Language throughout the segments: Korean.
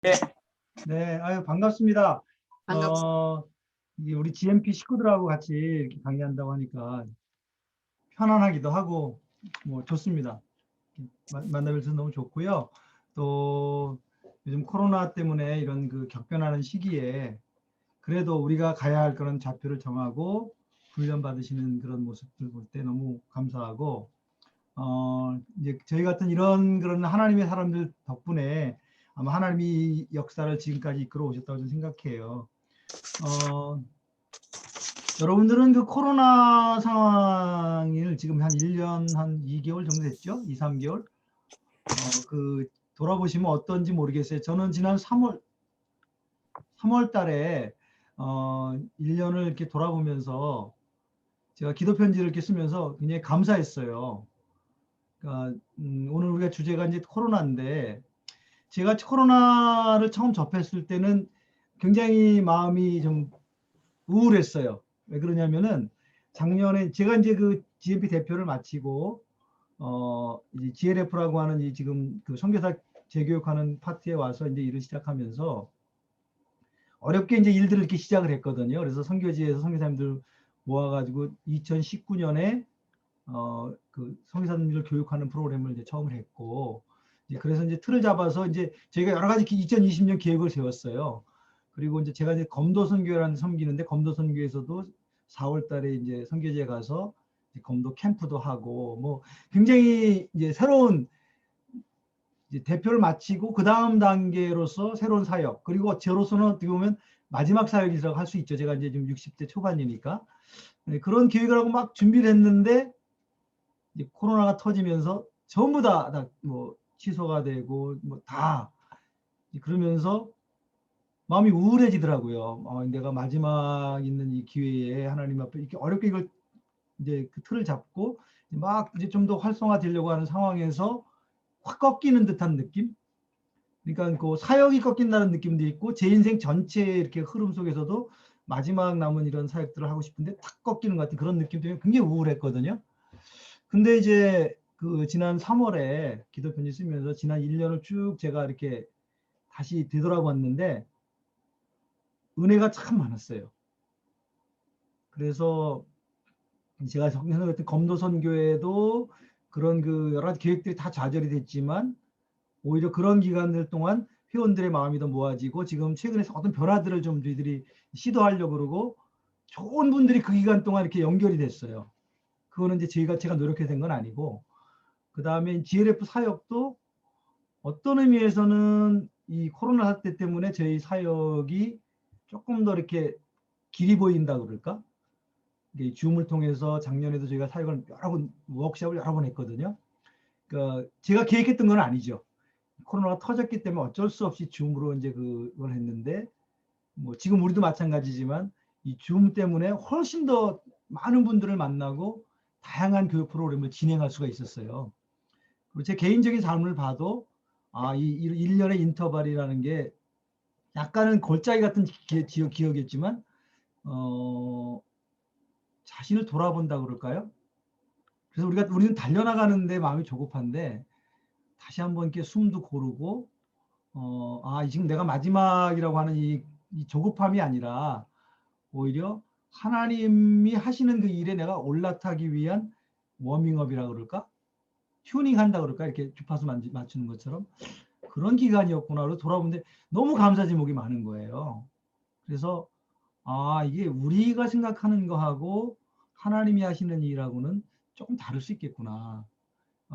네, 네, 아유, 반갑습니다. 반갑습니다. 이게 우리 GMP 식구들하고 같이 이렇게 강의한다고 하니까 편안하기도 하고, 뭐, 좋습니다. 만나뵈서 너무 좋고요. 또, 요즘 코로나 때문에 이런 그 격변하는 시기에 그래도 우리가 가야 할 그런 좌표를 정하고 훈련 받으시는 그런 모습들 볼 때 너무 감사하고, 이제 저희 같은 이런 그런 하나님의 사람들 덕분에 아마 하나님이 역사를 지금까지 이끌어 오셨다고 저는 생각해요. 어, 여러분들은 그 코로나 상황을 지금 한 1년 한 2개월 정도 됐죠? 2, 3개월? 그 돌아보시면 어떤지 모르겠어요. 저는 지난 3월 달에 1년을 이렇게 돌아보면서 제가 기도 편지를 이렇게 쓰면서 굉장히 감사했어요. 그러니까 오늘 우리가 주제가 이제 코로나인데 제가 코로나를 처음 접했을 때는 굉장히 마음이 좀 우울했어요. 왜 그러냐면은 작년에 제가 이제 그 GMP 대표를 마치고 이제 GLF라고 하는 이 지금 그 선교사 재교육하는 파트에 와서 이제 일을 시작하면서 어렵게 이제 일들을 이렇게 시작을 했거든요. 그래서 선교지에서 선교사님들 모아가지고 2019년에 그 선교사님들 교육하는 프로그램을 이제 처음 했고, 이제 그래서 이제 틀을 잡아서 이제 저희가 여러 가지 2020년 계획을 세웠어요. 그리고 이제 제가 이제 검도선교라는 섬기는데 검도선교에서도 4월 달에 이제 선교지에 가서 이제 검도 캠프도 하고 뭐 굉장히 이제 새로운 이제 대표를 마치고 그 다음 단계로서 새로운 사역 그리고 저로서는 어떻게 보면 마지막 사역이라고 할 수 있죠. 제가 이제 지금 60대 초반이니까 네, 그런 계획을 하고 막 준비를 했는데 이제 코로나가 터지면서 전부 다 뭐 취소가 되고 뭐 다 그러면서 마음이 우울해지더라고요. 내가 마지막 있는 이 기회에 하나님 앞에 이렇게 어렵게 이걸 이제 그 틀을 잡고 막 이제 좀 더 활성화되려고 하는 상황에서 확 꺾이는 듯한 느낌? 그러니까 그 사역이 꺾인다는 느낌도 있고 제 인생 전체의 이렇게 흐름 속에서도 마지막 남은 이런 사역들을 하고 싶은데 탁 꺾이는 것 같은 그런 느낌 때문에 굉장히 우울했거든요. 근데 이제 그 지난 3월에 기도 편지 쓰면서 지난 1년을 쭉 제가 이렇게 다시 되돌아봤는데 은혜가 참 많았어요. 그래서 제가 생각했던 검도선교회도 그런 그 여러 가지 계획들이 다 좌절이 됐지만 오히려 그런 기간들 동안 회원들의 마음이 더 모아지고 지금 최근에 어떤 변화들을 좀 저희들이 시도하려고 그러고 좋은 분들이 그 기간 동안 이렇게 연결이 됐어요. 그거는 이제 제가 노력해서 된 건 아니고 그 다음에 GLF 사역도 어떤 의미에서는 이 코로나 사태 때문에 저희 사역이 조금 더 이렇게 길이 보인다 그럴까? 줌을 통해서 작년에도 저희가 사역을 여러 번, 워크숍을 여러 번 했거든요. 그러니까 제가 계획했던 건 아니죠. 코로나가 터졌기 때문에 어쩔 수 없이 줌으로 이제 그걸 했는데, 뭐 지금 우리도 마찬가지지만 이 줌 때문에 훨씬 더 많은 분들을 만나고 다양한 교육 프로그램을 진행할 수가 있었어요. 그리고 제 개인적인 삶을 봐도 이 1년의 인터벌이라는 게 약간은 골짜기 같은 기억이었지만 자신을 돌아본다 그럴까요? 그래서 우리는 달려나가는데 마음이 조급한데 다시 한번 이렇게 숨도 고르고 지금 내가 마지막이라고 하는 이 조급함이 아니라 오히려 하나님이 하시는 그 일에 내가 올라타기 위한 워밍업이라 그럴까? 튜닝한다 그럴까? 이렇게 주파수 맞추는 것처럼 그런 기간이었구나. 그래서 돌아보는데 너무 감사 제목이 많은 거예요. 그래서 이게 우리가 생각하는 거하고 하나님이 하시는 일하고는 조금 다를 수 있겠구나.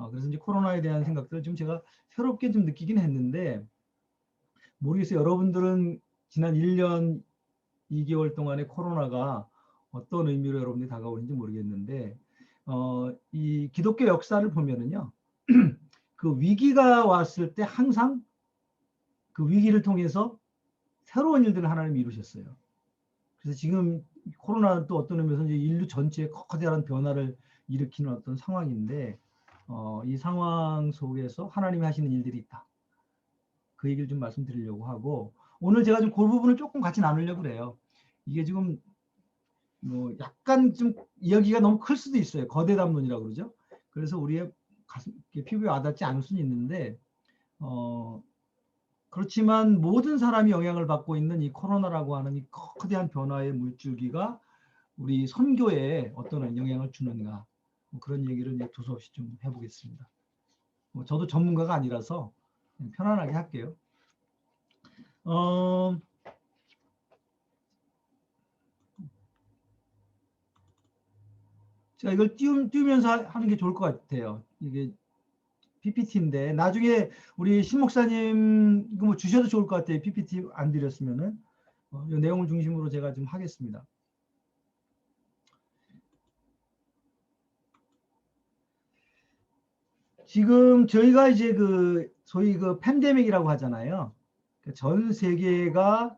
그래서 이제 코로나에 대한 생각들을 좀 제가 새롭게 좀 느끼긴 했는데 모르겠어요. 여러분들은 지난 1년 2개월 동안의 코로나가 어떤 의미로 여러분들이 다가오는지 모르겠는데 이 기독교 역사를 보면은요. 그 위기가 왔을 때 항상 그 위기를 통해서 새로운 일들을 하나님이 이루셨어요. 그래서 지금 코로나는 또 어떤 의미에서 이제 인류 전체에 거대한 변화를 일으키는 어떤 상황인데 이 상황 속에서 하나님이 하시는 일들이 있다. 그 얘기를 좀 말씀드리려고 하고 오늘 제가 좀 그 부분을 조금 같이 나누려고 그래요. 이게 지금 뭐 약간 좀 이야기가 너무 클 수도 있어요. 거대 담론이라고 그러죠. 그래서 우리의 가슴, 피부에 와닿지 않을 수는 있는데 그렇지만 모든 사람이 영향을 받고 있는 이 코로나라고 하는 이 거대한 변화의 물줄기가 우리 선교에 어떤 영향을 주는가, 뭐 그런 얘기를 이제 두서없이 좀 해보겠습니다. 저도 전문가가 아니라서 편안하게 할게요. 제가 이걸 띄우면서 하는 게 좋을 것 같아요. 이게 PPT인데 나중에 우리 신 목사님 이거 뭐 주셔도 좋을 것 같아요. PPT 안 드렸으면은 이 내용을 중심으로 제가 좀 하겠습니다. 지금 저희가 이제 소위 팬데믹이라고 하잖아요. 전 세계가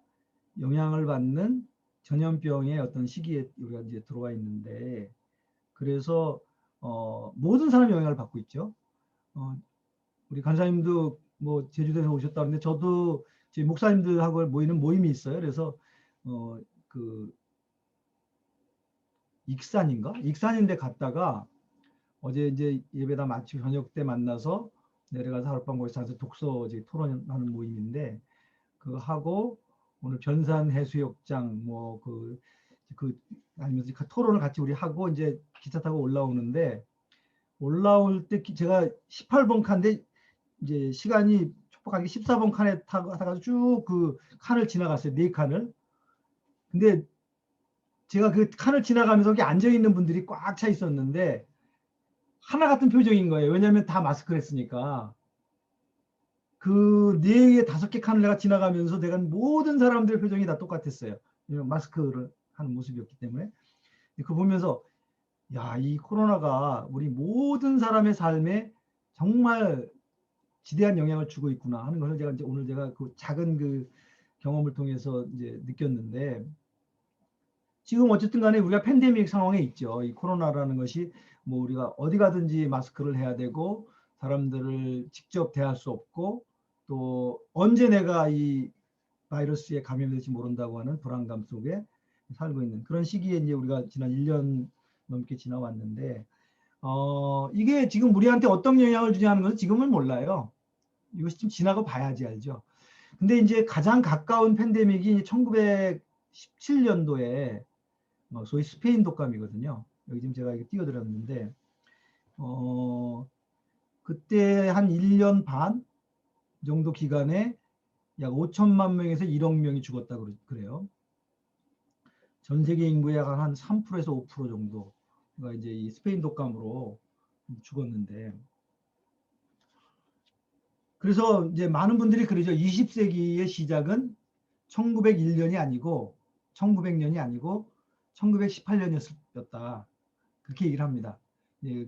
영향을 받는 전염병의 어떤 시기에 우리가 이제 들어와 있는데, 그래서 모든 사람이 영향을 받고 있죠. 우리 간사님도 뭐 제주도에서 오셨다는데 저도 제 목사님들하고 모이는 모임이 있어요. 그래서 그 익산인데 갔다가 어제 이제 예배다 마치고 저녁 때 만나서 내려가서 하룻밤 거기서 자서 독서 이제 토론하는 모임인데 그거 하고 오늘 변산 해수욕장 아니면서 토론을 같이 우리 하고 이제 기차 타고 올라오는데 올라올 때 제가 18번 칸인데 이제 시간이 촉박하게 14번 칸에 타가지고 쭉 그 칸을 지나갔어요. 네 칸을. 근데 제가 그 칸을 지나가면서 거기 앉아있는 분들이 꽉 차 있었는데 하나 같은 표정인 거예요. 왜냐하면 다 마스크를 했으니까. 그 4개, 5개 칸을 내가 지나가면서 내가 모든 사람들의 표정이 다 똑같았어요. 마스크를 하는 모습이었기 때문에. 그거 보면서 야, 이 코로나가 우리 모든 사람의 삶에 정말 지대한 영향을 주고 있구나 하는 것을 제가 이제 오늘 제가 그 작은 그 경험을 통해서 이제 느꼈는데, 지금 어쨌든 간에 우리가 팬데믹 상황에 있죠. 이 코로나라는 것이 뭐 우리가 어디 가든지 마스크를 해야 되고 사람들을 직접 대할 수 없고 또 언제 내가 이 바이러스에 감염될지 모른다고 하는 불안감 속에 살고 있는 그런 시기에 이제 우리가 지난 1년 넘게 지나왔는데 이게 지금 우리한테 어떤 영향을 주냐 하는 것은 지금은 몰라요. 이것이 좀 지나고 봐야지 알죠. 근데 이제 가장 가까운 팬데믹이 1917년도에 소위 스페인 독감이거든요. 여기 지금 제가 이거 띄워드렸는데 그때 한 1년 반 정도 기간에 약 5천만 명에서 1억 명이 죽었다고 그래요. 전 세계 인구의 약 한 3%에서 5% 정도가 이제 이 스페인 독감으로 죽었는데, 그래서 이제 많은 분들이 그러죠. 20세기의 시작은 1901년이 아니고 1900년이 아니고 1918년이었다. 그렇게 얘기를 합니다. 예,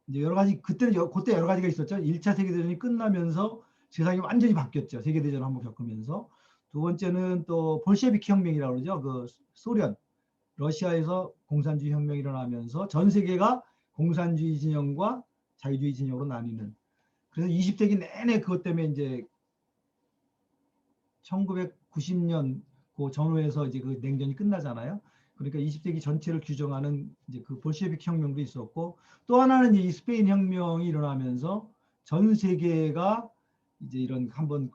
이제 여러 가지 그때 여러 가지가 있었죠. 1차 세계대전이 끝나면서 세상이 완전히 바뀌었죠. 세계대전을 한번 겪으면서. 두 번째는 또 볼셰비키 혁명이라고 그러죠. 그 소련, 러시아에서 공산주의 혁명이 일어나면서 전 세계가 공산주의 진영과 자유주의 진영으로 나뉘는. 그래서 20세기 내내 그것 때문에 이제 1990년 그 전후에서 이제 그 냉전이 끝나잖아요. 그러니까 20세기 전체를 규정하는 이제 그 볼셰비키 혁명도 있었고, 또 하나는 이제 이 스페인 혁명이 일어나면서 전 세계가 이제 이런 한번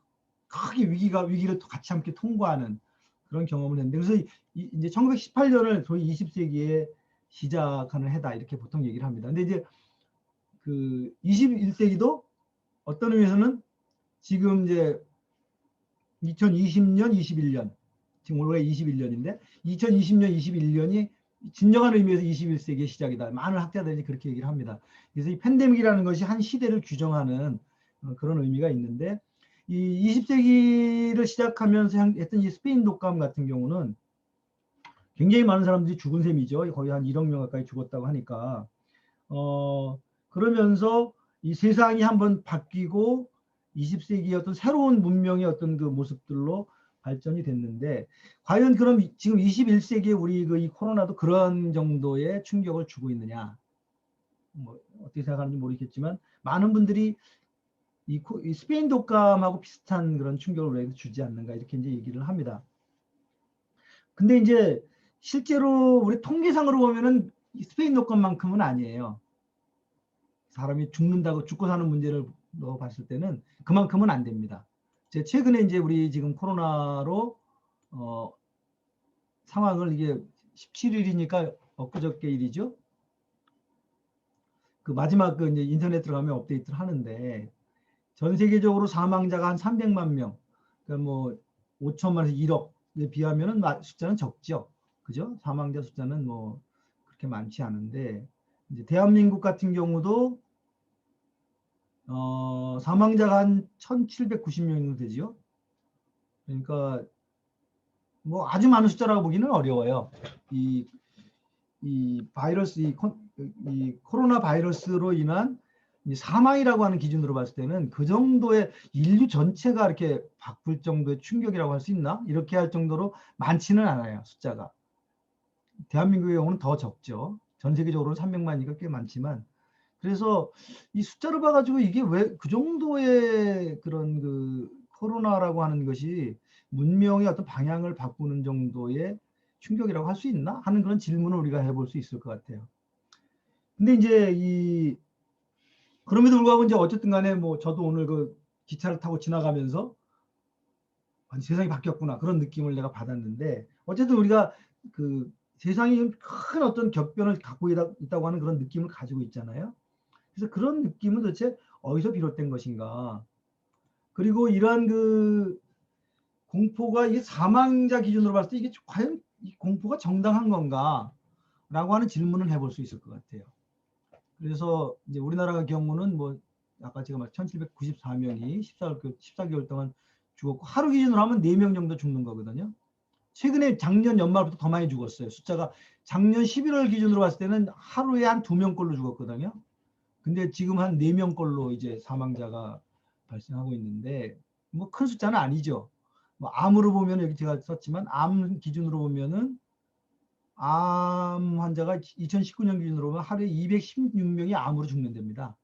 크게 위기를 같이 함께 통과하는 그런 경험을 했는데, 그래서 이제 1918년을 소위 20세기에 시작하는 해다 이렇게 보통 얘기를 합니다. 근데 이제 그 21세기도 어떤 의미에서는 지금 이제 2020년, 21년, 지금 올해 21년인데 2020년, 21년이 진정한 의미에서 21세기의 시작이다. 많은 학자들이 그렇게 얘기를 합니다. 그래서 이 팬데믹이라는 것이 한 시대를 규정하는 그런 의미가 있는데, 이 20세기를 시작하면서 했던 이 스페인 독감 같은 경우는 굉장히 많은 사람들이 죽은 셈이죠. 거의 한 1억 명 가까이 죽었다고 하니까. 그러면서 이 세상이 한번 바뀌고 20세기의 어떤 새로운 문명의 어떤 그 모습들로 발전이 됐는데, 과연 그럼 지금 21세기에 우리 이 코로나도 그런 정도의 충격을 주고 있느냐? 뭐 어떻게 생각하는지 모르겠지만 많은 분들이 이 스페인 독감하고 비슷한 그런 충격을 우리에게 주지 않는가 이렇게 이제 얘기를 합니다. 근데 이제 실제로 우리 통계상으로 보면은 스페인 독감만큼은 아니에요. 사람이 죽고 사는 문제를 봤을 때는 그만큼은 안 됩니다. 최근에 이제 우리 지금 코로나로 상황을 이게 17일이니까 엊그저께 일이죠. 그 마지막 그 이제 인터넷 들어가면 업데이트를 하는데 전 세계적으로 사망자가 한 300만 명, 그러니까 뭐 5천만에서 1억에 비하면은 숫자는 적죠. 그죠? 사망자 숫자는 뭐 그렇게 많지 않은데 이제 대한민국 같은 경우도 사망자가 한 1,790명 정도 되죠. 그러니까 뭐 아주 많은 숫자라고 보기는 어려워요. 이 바이러스, 이 코로나 바이러스로 인한 사망이라고 하는 기준으로 봤을 때는 그 정도의 인류 전체가 이렇게 바꿀 정도의 충격이라고 할 수 있나? 이렇게 할 정도로 많지는 않아요, 숫자가. 대한민국의 경우는 더 적죠. 전 세계적으로는 300만이니까 꽤 많지만. 그래서 이 숫자를 봐가지고 이게 왜 그 정도의 그런 그 코로나라고 하는 것이 문명의 어떤 방향을 바꾸는 정도의 충격이라고 할 수 있나 하는 그런 질문을 우리가 해볼 수 있을 것 같아요. 근데 이제 그럼에도 불구하고 이제 어쨌든 간에 뭐 저도 오늘 그 기차를 타고 지나가면서 아니, 세상이 바뀌었구나 그런 느낌을 내가 받았는데 어쨌든 우리가 그 세상이 큰 어떤 격변을 갖고 있다고 하는 그런 느낌을 가지고 있잖아요. 그래서 그런 느낌은 도대체 어디서 비롯된 것인가? 그리고 이러한 그 공포가 이게 사망자 기준으로 봤을 때 이게 과연 이 공포가 정당한 건가? 라고 하는 질문을 해볼 수 있을 것 같아요. 그래서 이제 우리나라 경우는 뭐 아까 제가 말 1,794명이 14개월 동안 죽었고 하루 기준으로 하면 4명 정도 죽는 거거든요. 최근에 작년 연말부터 더 많이 죽었어요. 숫자가 작년 11월 기준으로 봤을 때는 하루에 한 2명꼴로 죽었거든요. 근데 지금 한 4명꼴로 이제 사망자가 발생하고 있는데 뭐 큰 숫자는 아니죠. 뭐 암으로 보면 여기 제가 썼지만 암 기준으로 보면은 암 환자가 2019년 기준으로 보면 하루에 216명이 암으로 죽는답니다.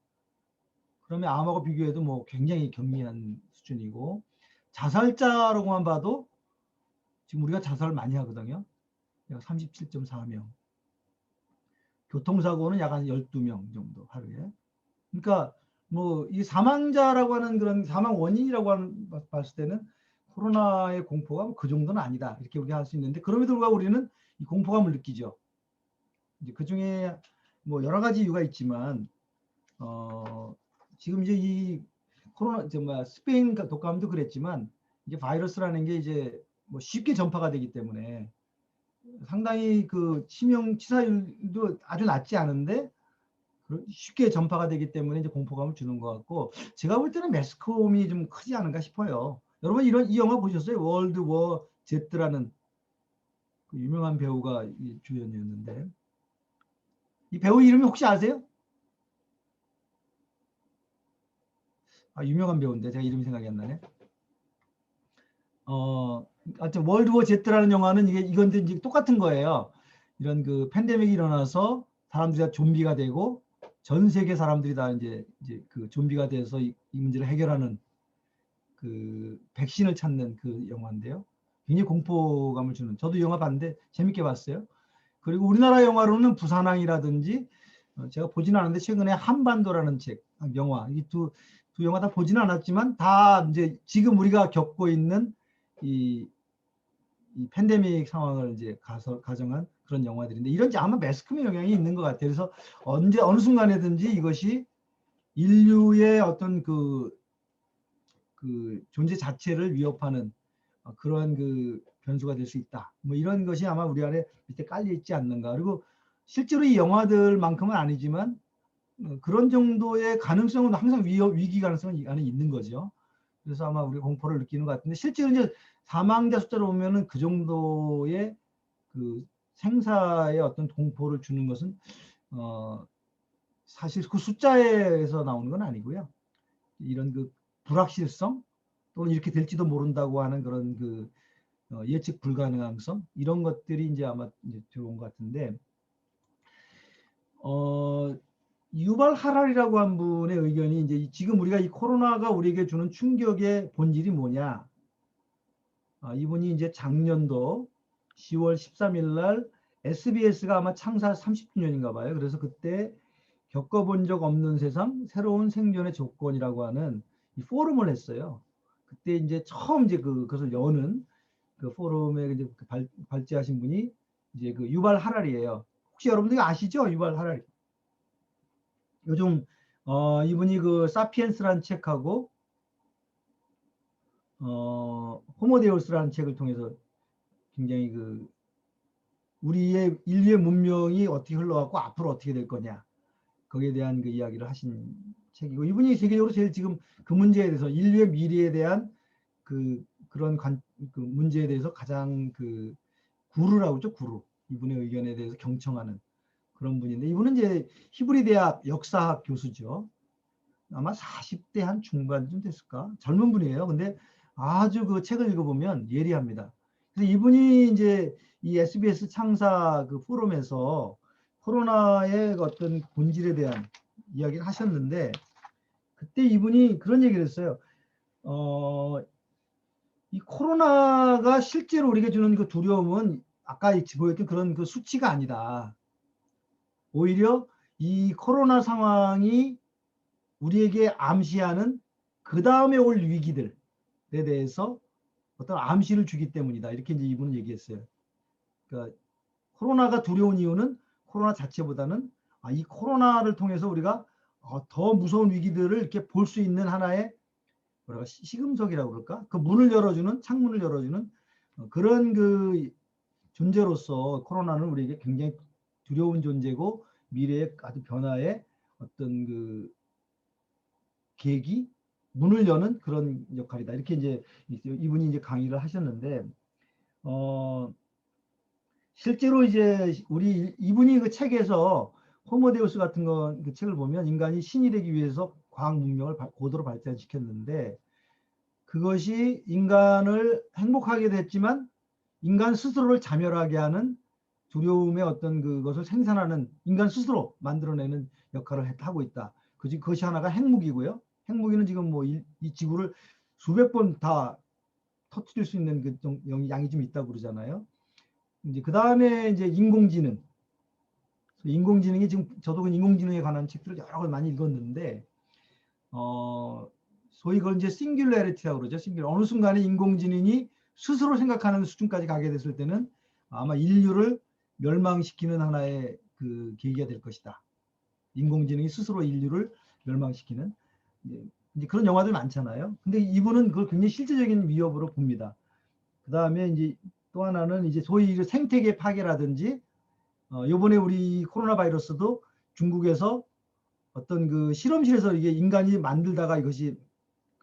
그러면 암하고 비교해도 뭐 굉장히 경미한 수준이고 자살자로만 봐도 지금 우리가 자살을 많이 하거든요. 약 37.4명. 교통사고는 약 한 12명 정도 하루에. 그러니까 뭐 이 사망자라고 하는 그런 사망 원인이라고 하는 봤을 때는 코로나의 공포가 뭐 그 정도는 아니다. 이렇게 우리가 할 수 있는데 그럼에도 불구하고 우리는 이 공포감을 느끼죠. 이제 그 중에 뭐 여러 가지 이유가 있지만 지금 이제 이 코로나 정말 스페인 독감도 그랬지만 이게 바이러스라는 게 이제 뭐 쉽게 전파가 되기 때문에 상당히 그 치사율도 아주 낮지 않은데 쉽게 전파가 되기 때문에 이제 공포감을 주는 것 같고 제가 볼 때는 매스컴이 좀 크지 않은가 싶어요. 여러분 이 영화 보셨어요? 월드 워 Z라는 그 유명한 배우가 주연이었는데 이 배우 이름이 혹시 아세요? 아, 유명한 배우인데 제가 이름이 생각이 안 나네. 하여튼 월드 워 Z라는 영화는 이건데 이제 똑같은 거예요. 이런 그 팬데믹이 일어나서 사람들이 다 좀비가 되고 전 세계 사람들이 다 이제 그 좀비가 돼서 이 문제를 해결하는 그 백신을 찾는 그 영화인데요. 굉장히 공포감을 주는. 저도 영화 봤는데 재밌게 봤어요. 그리고 우리나라 영화로는 부산항이라든지 제가 보지는 않았는데 최근에 한반도라는 책, 영화 이 두 영화 다 보지는 않았지만 다 이제 지금 우리가 겪고 있는 이 팬데믹 상황을 이제 가정한 그런 영화들인데 이런 아마 매스컴의 영향이 있는 것 같아요. 그래서 언제 어느 순간에든지 이것이 인류의 어떤 그 존재 자체를 위협하는 그러한 그 변수가 될 수 있다. 뭐 이런 것이 아마 우리 안에 밑에 깔려 있지 않는가. 그리고 실제로 이 영화들만큼은 아니지만 그런 정도의 가능성은 항상 위기 가능성은 안에 있는 거죠. 그래서 아마 우리가 공포를 느끼는 것 같은데 실제로 이제 사망자 숫자로 보면은 그 정도의 그 생사의 어떤 공포를 주는 것은 사실 그 숫자에서 나오는 건 아니고요. 이런 그 불확실성 또는 이렇게 될지도 모른다고 하는 그런 그 예측 불가능성 이런 것들이 이제 아마 이제 들어온 것 같은데 유발 하랄이라고 한 분의 의견이 이제 지금 우리가 이 코로나가 우리에게 주는 충격의 본질이 뭐냐? 이분이 이제 작년도 10월 13일 날 SBS가 아마 창사 30주년인가 봐요. 그래서 그때 겪어본 적 없는 세상 새로운 생존의 조건이라고 하는 이 포럼을 했어요. 그때 이제 처음 이제 그것을 여는 그 포럼에 이제 발제하신 분이 이제 그 유발 하라리예요. 혹시 여러분들이 아시죠? 유발 하라리. 요즘 이분이 그 사피엔스라는 책하고 호모데우스라는 책을 통해서 굉장히 그 우리의 인류의 문명이 어떻게 흘러갔고 앞으로 어떻게 될 거냐 거기에 대한 그 이야기를 하신 책이고, 이분이 세계적으로 제일 지금 그 문제에 대해서 인류의 미래에 대한 그런 그 문제에 대해서 가장 그 구루라고 그러죠. 구루. 이분의 의견에 대해서 경청하는 그런 분인데, 이분은 이제 히브리 대학 역사학 교수죠. 아마 40대 한 중반쯤 됐을까? 젊은 분이에요. 근데 아주 그 책을 읽어보면 예리합니다. 그래서 이분이 이제 이 SBS 창사 그 포럼에서 코로나의 어떤 본질에 대한 이야기를 하셨는데, 그때 이분이 그런 얘기를 했어요. 이 코로나가 실제로 우리가 주는 그 두려움은 아까 보였던 그런 그 수치가 아니다. 오히려 이 코로나 상황이 우리에게 암시하는 그 다음에 올 위기들에 대해서 어떤 암시를 주기 때문이다. 이렇게 이제 이분은 얘기했어요. 그러니까 코로나가 두려운 이유는 코로나 자체보다는 이 코로나를 통해서 우리가 더 무서운 위기들을 이렇게 볼 수 있는 하나의 뭐랄까 시금석이라고 그럴까? 그 문을 열어주는 창문을 열어주는 그런 그 존재로서 코로나는 우리에게 굉장히 두려운 존재고 미래의 아주 변화의 어떤 그 계기 문을 여는 그런 역할이다. 이렇게 이제 이분이 이제 강의를 하셨는데, 실제로 이제 우리 이분이 그 책에서 호모데우스 같은 거 그 책을 보면 인간이 신이 되기 위해서 과학 문명을 고도로 발전시켰는데, 그것이 인간을 행복하게 됐지만 인간 스스로를 자멸하게 하는 두려움의 어떤 그것을 생산하는 인간 스스로 만들어내는 역할을 하고 있다. 그것이 하나가 핵무기고요. 핵무기는 지금 뭐 이 지구를 수백 번 다 터뜨릴 수 있는 그 양이 좀 있다고 그러잖아요. 이제 그 다음에 이제 인공지능. 인공지능이 지금 저도 그 인공지능에 관한 책들을 여러 걸 많이 읽었는데, 소위 그걸 이제 싱귤레리티라고 그러죠. 어느 순간에 인공지능이 스스로 생각하는 수준까지 가게 됐을 때는 아마 인류를 멸망시키는 하나의 그 계기가 될 것이다. 인공지능이 스스로 인류를 멸망시키는 이제 그런 영화들 많잖아요. 근데 이분은 그걸 굉장히 실제적인 위협으로 봅니다. 그 다음에 이제 또 하나는 이제 소위 생태계 파괴라든지, 요번에 우리 코로나 바이러스도 중국에서 어떤 그 실험실에서 이게 인간이 만들다가 이것이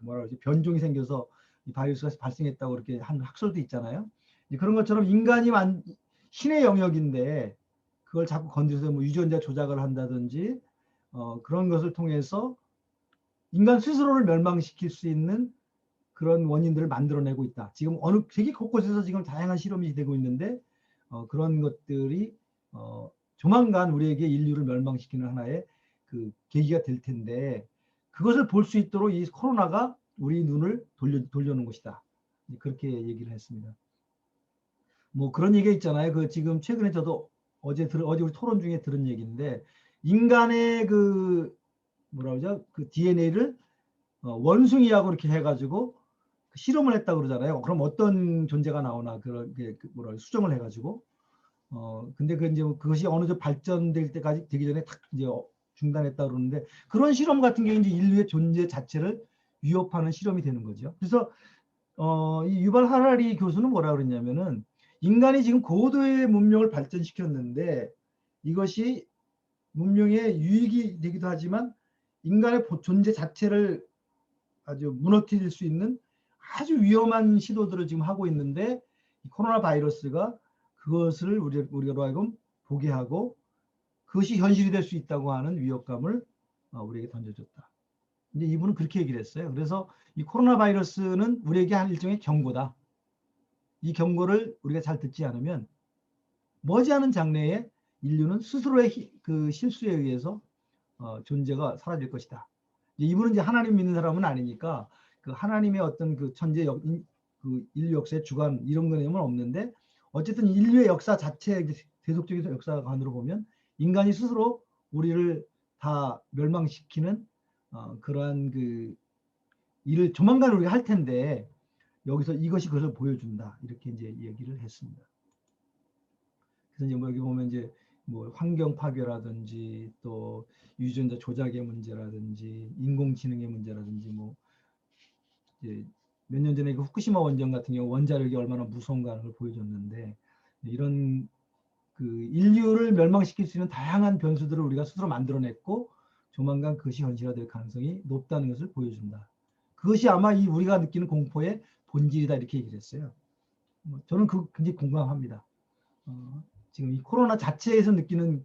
뭐라 그러지 변종이 생겨서 이 바이러스가 발생했다고 이렇게 한 학설도 있잖아요. 그런 것처럼 인간이 신의 영역인데 그걸 자꾸 건드려서 뭐 유전자 조작을 한다든지 그런 것을 통해서 인간 스스로를 멸망시킬 수 있는 그런 원인들을 만들어내고 있다. 지금 어느 세계 곳곳에서 지금 다양한 실험이 되고 있는데 그런 것들이 조만간 우리에게 인류를 멸망시키는 하나의 그 계기가 될 텐데, 그것을 볼 수 있도록 이 코로나가 우리 눈을 돌려놓은 것이다. 그렇게 얘기를 했습니다. 뭐 그런 얘기가 있잖아요. 그 지금 최근에 저도 어제 우리 토론 중에 들은 얘기인데, 인간의 그 뭐라 그러죠? 그 DNA를 원숭이하고 이렇게 해가지고 실험을 했다 그러잖아요. 그럼 어떤 존재가 나오나 그런 게 뭐라 수정을 해가지고 근데 그 이제 그것이 어느 정도 발전될 때까지 되기 전에 탁 이제 중단했다 그러는데, 그런 실험 같은 게 이제 인류의 존재 자체를 위협하는 실험이 되는 거죠. 그래서 이 유발 하라리 교수는 뭐라 그랬냐면은, 인간이 지금 고도의 문명을 발전시켰는데 이것이 문명의 유익이 되기도 하지만 인간의 존재 자체를 아주 무너뜨릴 수 있는 아주 위험한 시도들을 지금 하고 있는데, 코로나 바이러스가 그것을 우리로 하여금 보게 하고 그것이 현실이 될 수 있다고 하는 위협감을 우리에게 던져줬다. 이제 이분은 그렇게 얘기를 했어요. 그래서 이 코로나 바이러스는 우리에게 한 일종의 경고다. 이 경고를 우리가 잘 듣지 않으면 머지않은 장래에 인류는 스스로의 그 실수에 의해서 존재가 사라질 것이다. 이분은 이제 하나님 믿는 사람은 아니니까 그 하나님의 어떤 그 그 인류 역사의 주관 이런 거는 없는데, 어쨌든 인류의 역사 자체 대속적인 역사관으로 보면 인간이 스스로 우리를 다 멸망시키는 그러한 그 일을 조만간 우리가 할 텐데 여기서 이것이 그것을 보여준다. 이렇게 이제 얘기를 했습니다. 그래서 이제 뭐 여기 보면 이제 뭐 환경 파괴라든지 또 유전자 조작의 문제라든지 인공지능의 문제라든지 뭐 이제 몇 년 전에 그 후쿠시마 원전 같은 경우 원자력이 얼마나 무서운가 하는 걸 보여줬는데 이런 그 인류를 멸망시킬 수 있는 다양한 변수들을 우리가 스스로 만들어냈고 조만간 그것이 현실화될 가능성이 높다는 것을 보여준다. 그것이 아마 이 우리가 느끼는 공포의 본질이다 이렇게 얘기를 했어요. 저는 그 굉장히 공감합니다. 지금 이 코로나 자체에서 느끼는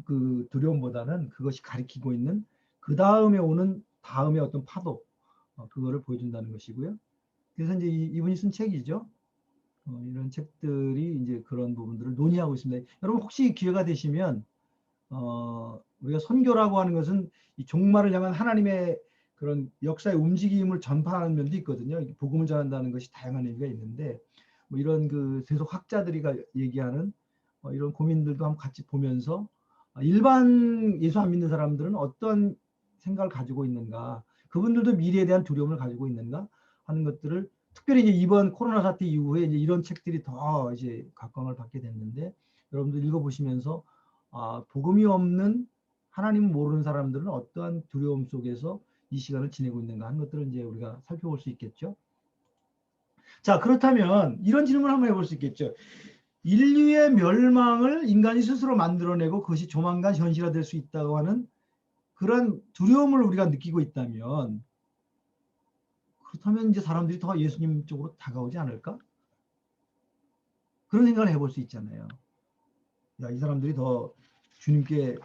그 두려움보다는 그것이 가리키고 있는 그 다음에 오는 다음의 어떤 파도 그거를 보여준다는 것이고요. 그래서 이제 이분이 쓴 책이죠. 이런 책들이 이제 그런 부분들을 논의하고 있습니다. 여러분 혹시 기회가 되시면 우리가 선교라고 하는 것은 이 종말을 향한 하나님의 그런 역사의 움직임을 전파하는 면도 있거든요. 복음을 전한다는 것이 다양한 의미가 있는데 뭐 이런 그 세속 학자들이 얘기하는 이런 고민들도 한번 같이 보면서 일반 예수 안 믿는 사람들은 어떤 생각을 가지고 있는가, 그분들도 미래에 대한 두려움을 가지고 있는가 하는 것들을 특별히 이제 이번 코로나 사태 이후에 이제 이런 책들이 더 이제 각광을 받게 됐는데 여러분들 읽어보시면서 복음이 없는 하나님 모르는 사람들은 어떠한 두려움 속에서 이 시간을 지내고 있는가 하는 것들을 이제 우리가 살펴볼 수 있겠죠. 자, 그렇다면 이런 질문을 한번 해볼 수 있겠죠. 인류의 멸망을 인간이 스스로 만들어내고 그것이 조만간 현실화될 수 있다고 하는 그런 두려움을 우리가 느끼고 있다면 그렇다면 이제 사람들이 더 예수님 쪽으로 다가오지 않을까? 그런 생각을 해볼 수 있잖아요. 야, 이 사람들이 더 주님께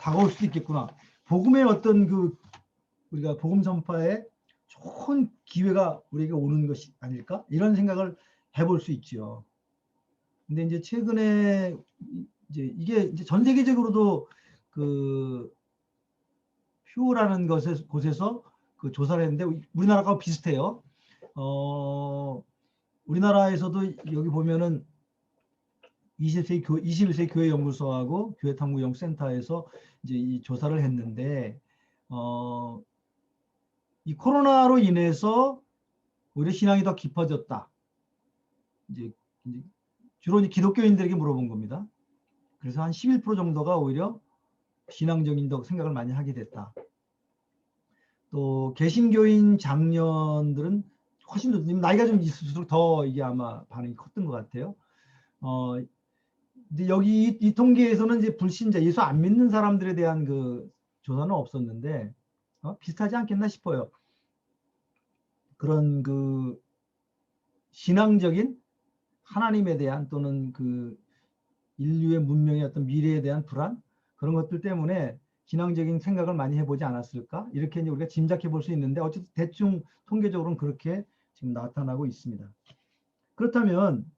다가올 수도 있겠구나. 복음의 어떤 그 우리가 복음 전파에 좋은 기회가 우리에게 오는 것이 아닐까? 이런 생각을 해볼 수 있죠. 근데 이제 최근에 이제 이게 이제 전 세계적으로도 그 퓨라는 곳에서 그 조사를 했는데 우리나라가 비슷해요. 우리나라에서도 여기 보면은 21세기 교회 연구소하고 교회 탐구 연구센터에서 이제 이 조사를 했는데 이 코로나로 인해서 오히려 신앙이 더 깊어졌다. 이제 주로 이제 기독교인들에게 물어본 겁니다. 그래서 한 11% 정도가 오히려 신앙적인 더 생각을 많이 하게 됐다. 또 개신교인 장년들은 훨씬 더 나이가 좀 있을수록 더 이게 아마 반응이 컸던 것 같아요. 근데 여기 이 통계에서는 이제 불신자, 예수 안 믿는 사람들에 대한 그 조사는 없었는데 비슷하지 않겠나 싶어요. 그런 그 신앙적인 하나님에 대한 또는 그 인류의 문명의 어떤 미래에 대한 불안 그런 것들 때문에 신앙적인 생각을 많이 해보지 않았을까? 이렇게 이제 우리가 짐작해 볼 수 있는데 어쨌든 대충 통계적으로는 그렇게 지금 나타나고 있습니다. 그렇다면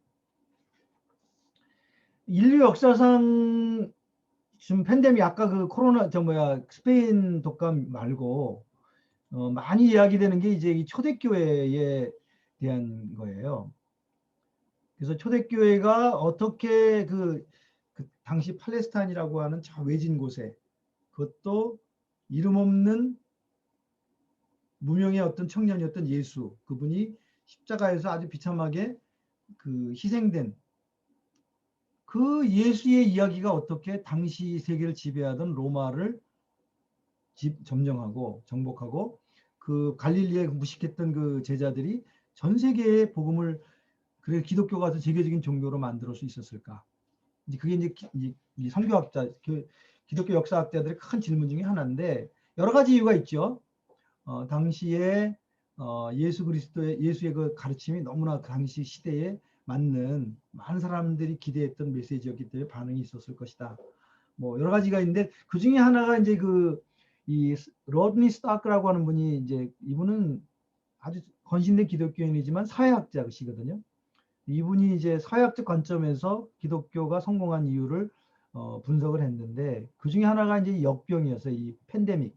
인류 역사상 지금 팬데믹 아까 그 코로나 스페인 독감 말고 많이 이야기되는 게 이제 이 초대교회에 대한 거예요. 그래서 초대교회가 어떻게 그 당시 팔레스타인이라고 하는 저 외진 곳에 그것도 이름 없는 무명의 어떤 청년이었던 예수 그분이 십자가에서 아주 비참하게 그 희생된 그 예수의 이야기가 어떻게 당시 세계를 지배하던 로마를 점령하고 정복하고 그 갈릴리에 무식했던 그 제자들이 전 세계의 복음을 그래 기독교가 더 세계적인 종교로 만들 수 있었을까? 이제 그게 이제 이 선교학자, 기독교 역사학자들의 큰 질문 중에 하나인데 여러 가지 이유가 있죠. 당시에 예수 그리스도의 예수의 그 가르침이 너무나 그 당시 시대에 맞는 많은 사람들이 기대했던 메시지였기 때문에 반응이 있었을 것이다. 뭐 여러 가지가 있는데 그 중에 하나가 이제 이 로드니 스타크라고 하는 분이 이제 이분은 아주 건신된 기독교인이지만 사회학자시거든요. 이분이 이제 사회학적 관점에서 기독교가 성공한 이유를 분석을 했는데 그 중에 하나가 이제 역병이었어요. 이 팬데믹.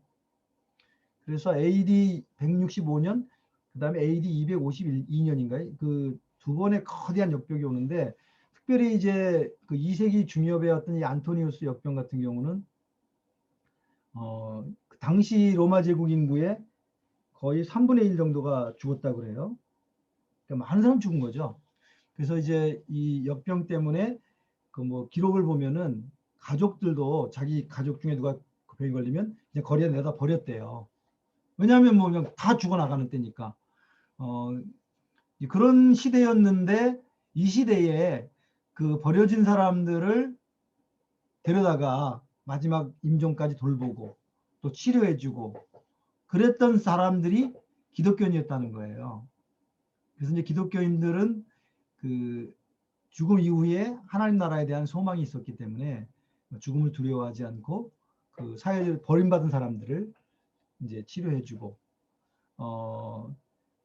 그래서 AD 165년, 그 다음에 AD 252년인가요? 그 두 번의 거대한 역병이 오는데 특별히 이제 그 2세기 중엽의 이 안토니우스 역병 같은 경우는 그 당시 로마 제국 인구의 거의 3분의 1 정도가 죽었다고 그래요. 그러니까 많은 사람 죽은 거죠. 그래서 이제 이 역병 때문에 그 뭐 기록을 보면은 가족들도 자기 가족 중에 누가 그 병이 걸리면 그냥 거리에 내다 버렸대요. 왜냐하면 뭐 그냥 다 죽어나가는 때니까. 그런 시대였는데 이 시대에 그 버려진 사람들을 데려다가 마지막 임종까지 돌보고 또 치료해주고 그랬던 사람들이 기독교인이었다는 거예요. 그래서 이제 기독교인들은 그 죽음 이후에 하나님 나라에 대한 소망이 있었기 때문에 죽음을 두려워하지 않고 그 사회를 버림받은 사람들을 이제 치료해주고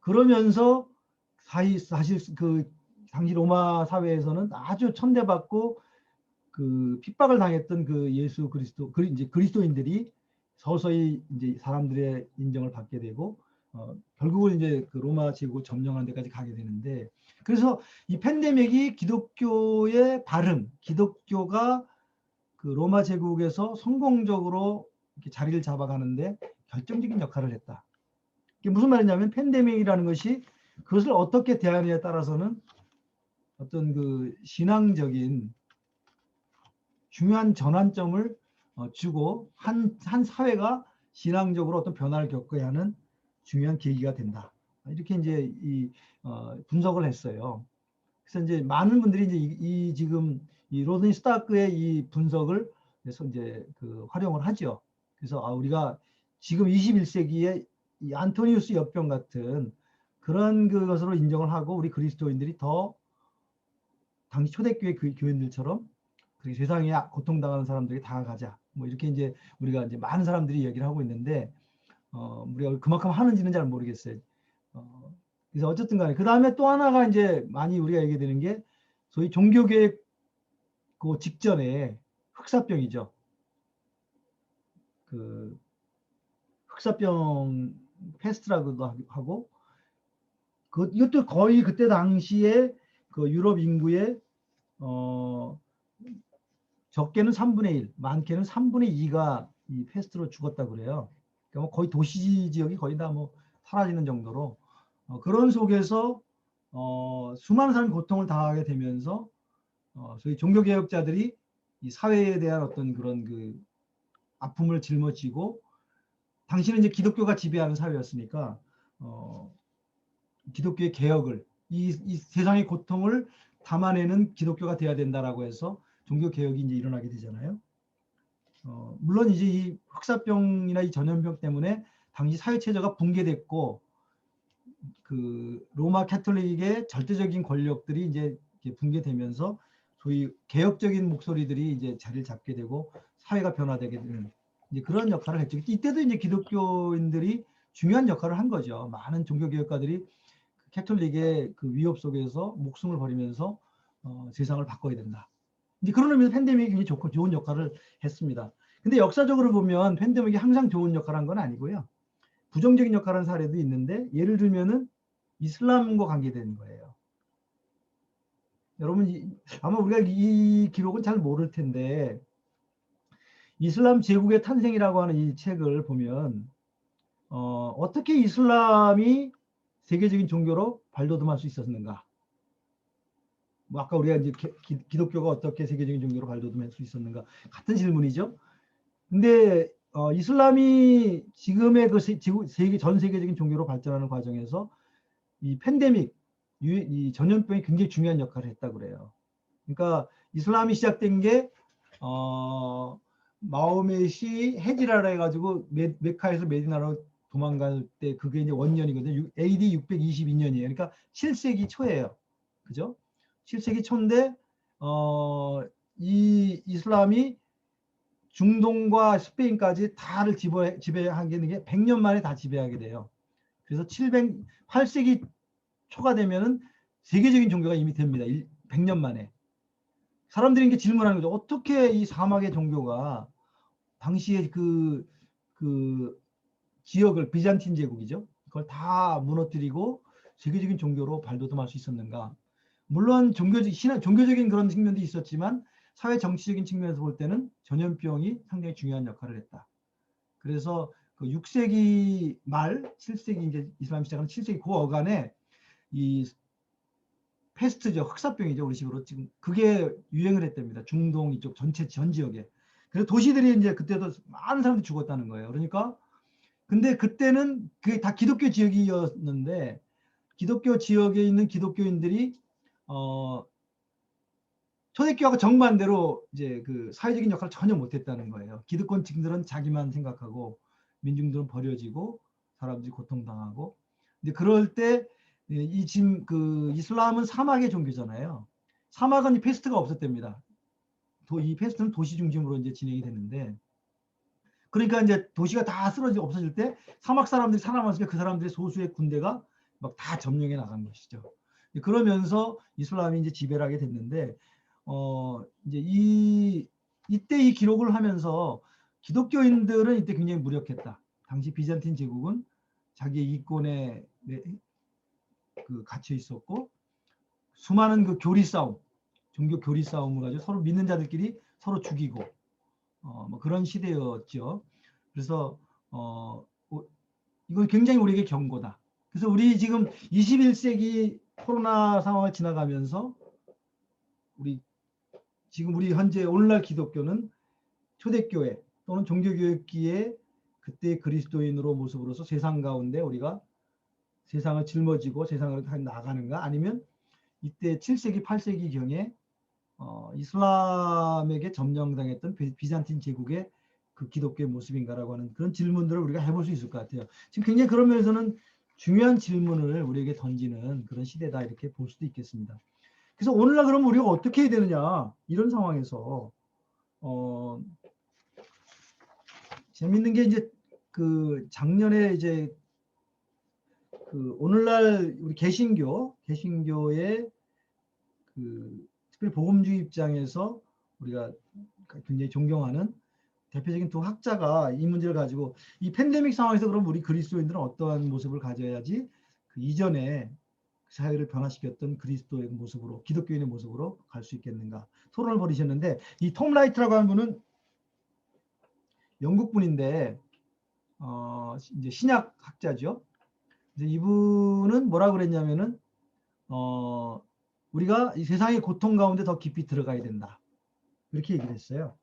그러면서 사실 그 당시 로마 사회에서는 아주 천대받고 그 핍박을 당했던 그 예수 그리스도 이제 그리스도인들이 서서히 이제 사람들의 인정을 받게 되고 결국은 이제 그 로마 제국 점령하는 데까지 가게 되는데 그래서 이 팬데믹이 기독교의 발흥, 기독교가 그 로마 제국에서 성공적으로 이렇게 자리를 잡아가는데 결정적인 역할을 했다. 이게 무슨 말이냐면 팬데믹이라는 것이 그것을 어떻게 대하느냐에 따라서는 어떤 그 신앙적인 중요한 전환점을 주고 한 사회가 신앙적으로 어떤 변화를 겪어야 하는 중요한 계기가 된다. 이렇게 이제 분석을 했어요. 그래서 이제 많은 분들이 이제 지금 이 로든 스타크의 이 분석을 그래서 이제 그 활용을 하죠. 그래서 우리가 지금 21세기에 이 안토니우스 역병 같은 그런 그것으로 인정을 하고 우리 그리스도인들이 더 당시 초대교회 그 교인들처럼 그 세상에 고통당하는 사람들에게 다가가자. 뭐 이렇게 이제 우리가 이제 많은 사람들이 얘기를 하고 있는데 우리가 그만큼 하는지는 잘 모르겠어요. 그래서 어쨌든 간에 그 다음에 또 하나가 이제 많이 우리가 얘기되는 게 소위 종교개혁 그 직전에 흑사병이죠. 그 흑사병 패스트라고도 하고 이것도 거의 그때 당시에 그 유럽 인구의 적게는 3분의 1, 많게는 3분의 2가 이 패스트로 죽었다고 그래요. 그러니까 뭐 거의 도시 지역이 거의 다 뭐 사라지는 정도로 그런 속에서 수많은 사람이 고통을 당하게 되면서 소위 종교개혁자들이 이 사회에 대한 어떤 그런 그 아픔을 짊어지고 당시는 이제 기독교가 지배하는 사회였으니까 기독교의 개혁을 이 세상의 고통을 담아내는 기독교가 돼야 된다라고 해서 종교개혁이 이제 일어나게 되잖아요. 물론 이제 이 흑사병이나 이 전염병 때문에 당시 사회체제가 붕괴됐고 그 로마 캐톨릭의 절대적인 권력들이 이제 붕괴되면서 소위 개혁적인 목소리들이 이제 자리를 잡게 되고 사회가 변화되게 되는 이제 그런 역할을 했죠. 이때도 이제 기독교인들이 중요한 역할을 한 거죠. 많은 종교개혁가들이 캐톨릭의 그 위협 속에서 목숨을 버리면서 세상을 바꿔야 된다. 이제 그런 의미에서 팬데믹이 굉장히 좋은 역할을 했습니다. 근데 역사적으로 보면 팬데믹이 항상 좋은 역할을 한 건 아니고요. 부정적인 역할을 한 사례도 있는데 예를 들면은 이슬람과 관계되는 거예요. 여러분 아마 우리가 이 기록은 잘 모를 텐데 이슬람 제국의 탄생이라고 하는 이 책을 보면 어떻게 이슬람이 세계적인 종교로 발돋움할 수 있었는가? 뭐 아까 우리가 이제 기독교가 어떻게 세계적인 종교로 발돋움할 수 있었는가? 같은 질문이죠. 근데 이슬람이 지금의 그 전 세계적인 종교로 발전하는 과정에서 이 팬데믹, 이 전염병이 굉장히 중요한 역할을 했다고 그래요. 그러니까 이슬람이 시작된 게 마호멧이 헤지라라 해가지고 메카에서 메디나로 도망갈 때 그게 이제 원년이거든요. AD 622년이에요. 그러니까 7세기 초예요. 그죠? 7세기 초인데 이 이슬람이 중동과 스페인까지 다를 지배하게 되는 게 100년 만에 다 지배하게 돼요. 그래서 8세기 초가 되면은 세계적인 종교가 이미 됩니다. 100년 만에. 사람들이 이게 질문하는 거죠. 어떻게 이 사막의 종교가 당시에 그 지역을 비잔틴 제국이죠. 그걸 다 무너뜨리고 세계적인 종교로 발돋움할 수 있었는가? 물론 종교적인 그런 측면도 있었지만 사회 정치적인 측면에서 볼 때는 전염병이 상당히 중요한 역할을 했다. 그래서 그 6세기 말 7세기 이제 이슬람 시작하는 7세기 그 어간에 이 패스트죠. 흑사병이죠. 우리식으로 지금 그게 유행을 했답니다. 중동 이쪽 전체 전 지역에. 그래서 도시들이 이제 그때도 많은 사람들이 죽었다는 거예요. 그러니까 근데 그때는 그게 다 기독교 지역이었는데 기독교 지역에 있는 기독교인들이 초대교회가 정반대로 이제 그 사회적인 역할을 전혀 못했다는 거예요. 기득권층들은 자기만 생각하고 민중들은 버려지고 사람들이 고통당하고. 근데 그럴 때 이 지금 그 이슬람은 사막의 종교잖아요. 사막은 이 패스트가 없었답니다. 이 패스트는 도시 중심으로 이제 진행이 됐는데, 그러니까 이제 도시가 다 쓰러지고 없어질 때 사막 사람들이 살아남았으니까 그 사람들의 소수의 군대가 막 다 점령해 나간 것이죠. 그러면서 이슬람이 이제 지배를 하게 됐는데, 이제 이때 이 기록을 하면서 기독교인들은 이때 굉장히 무력했다. 당시 비잔틴 제국은 자기 이권에 그 갇혀 있었고, 수많은 그 교리 싸움, 종교 교리 싸움을 가지고 서로 믿는 자들끼리 서로 죽이고, 뭐 그런 시대였죠. 그래서 이건 굉장히 우리에게 경고다. 그래서 우리 지금 21세기 코로나 상황을 지나가면서 우리 현재 오늘날 기독교는 초대교회 또는 종교교육기에 그때 그리스도인으로 모습으로서 세상 가운데 우리가 세상을 짊어지고 세상을 나가는가, 아니면 이때 7세기 8세기경에 이슬람에게 점령당했던 비잔틴 제국의 그 기독교의 모습인가라고 하는 그런 질문들을 우리가 해볼 수 있을 것 같아요. 지금 굉장히 그런 면에서는 중요한 질문을 우리에게 던지는 그런 시대다, 이렇게 볼 수도 있겠습니다. 그래서 오늘날 그러면 우리가 어떻게 해야 되느냐, 이런 상황에서 재밌는 게 이제 그 작년에 이제 그 오늘날 우리 개신교의 그 특별히 복음주의 입장에서 우리가 굉장히 존경하는 대표적인 두 학자가 이 문제를 가지고 이 팬데믹 상황에서 그럼 우리 그리스도인들은 어떠한 모습을 가져야지 그 이전에 사회를 변화시켰던 그리스도의 모습으로, 기독교인의 모습으로 갈 수 있겠는가 토론을 벌이셨는데, 이 톰 라이트라고 하는 분은 영국 분인데 이제 신약 학자죠. 이분은 뭐라고 그랬냐면은 우리가 이 세상의 고통 가운데 더 깊이 들어가야 된다, 이렇게 얘기를 했어요.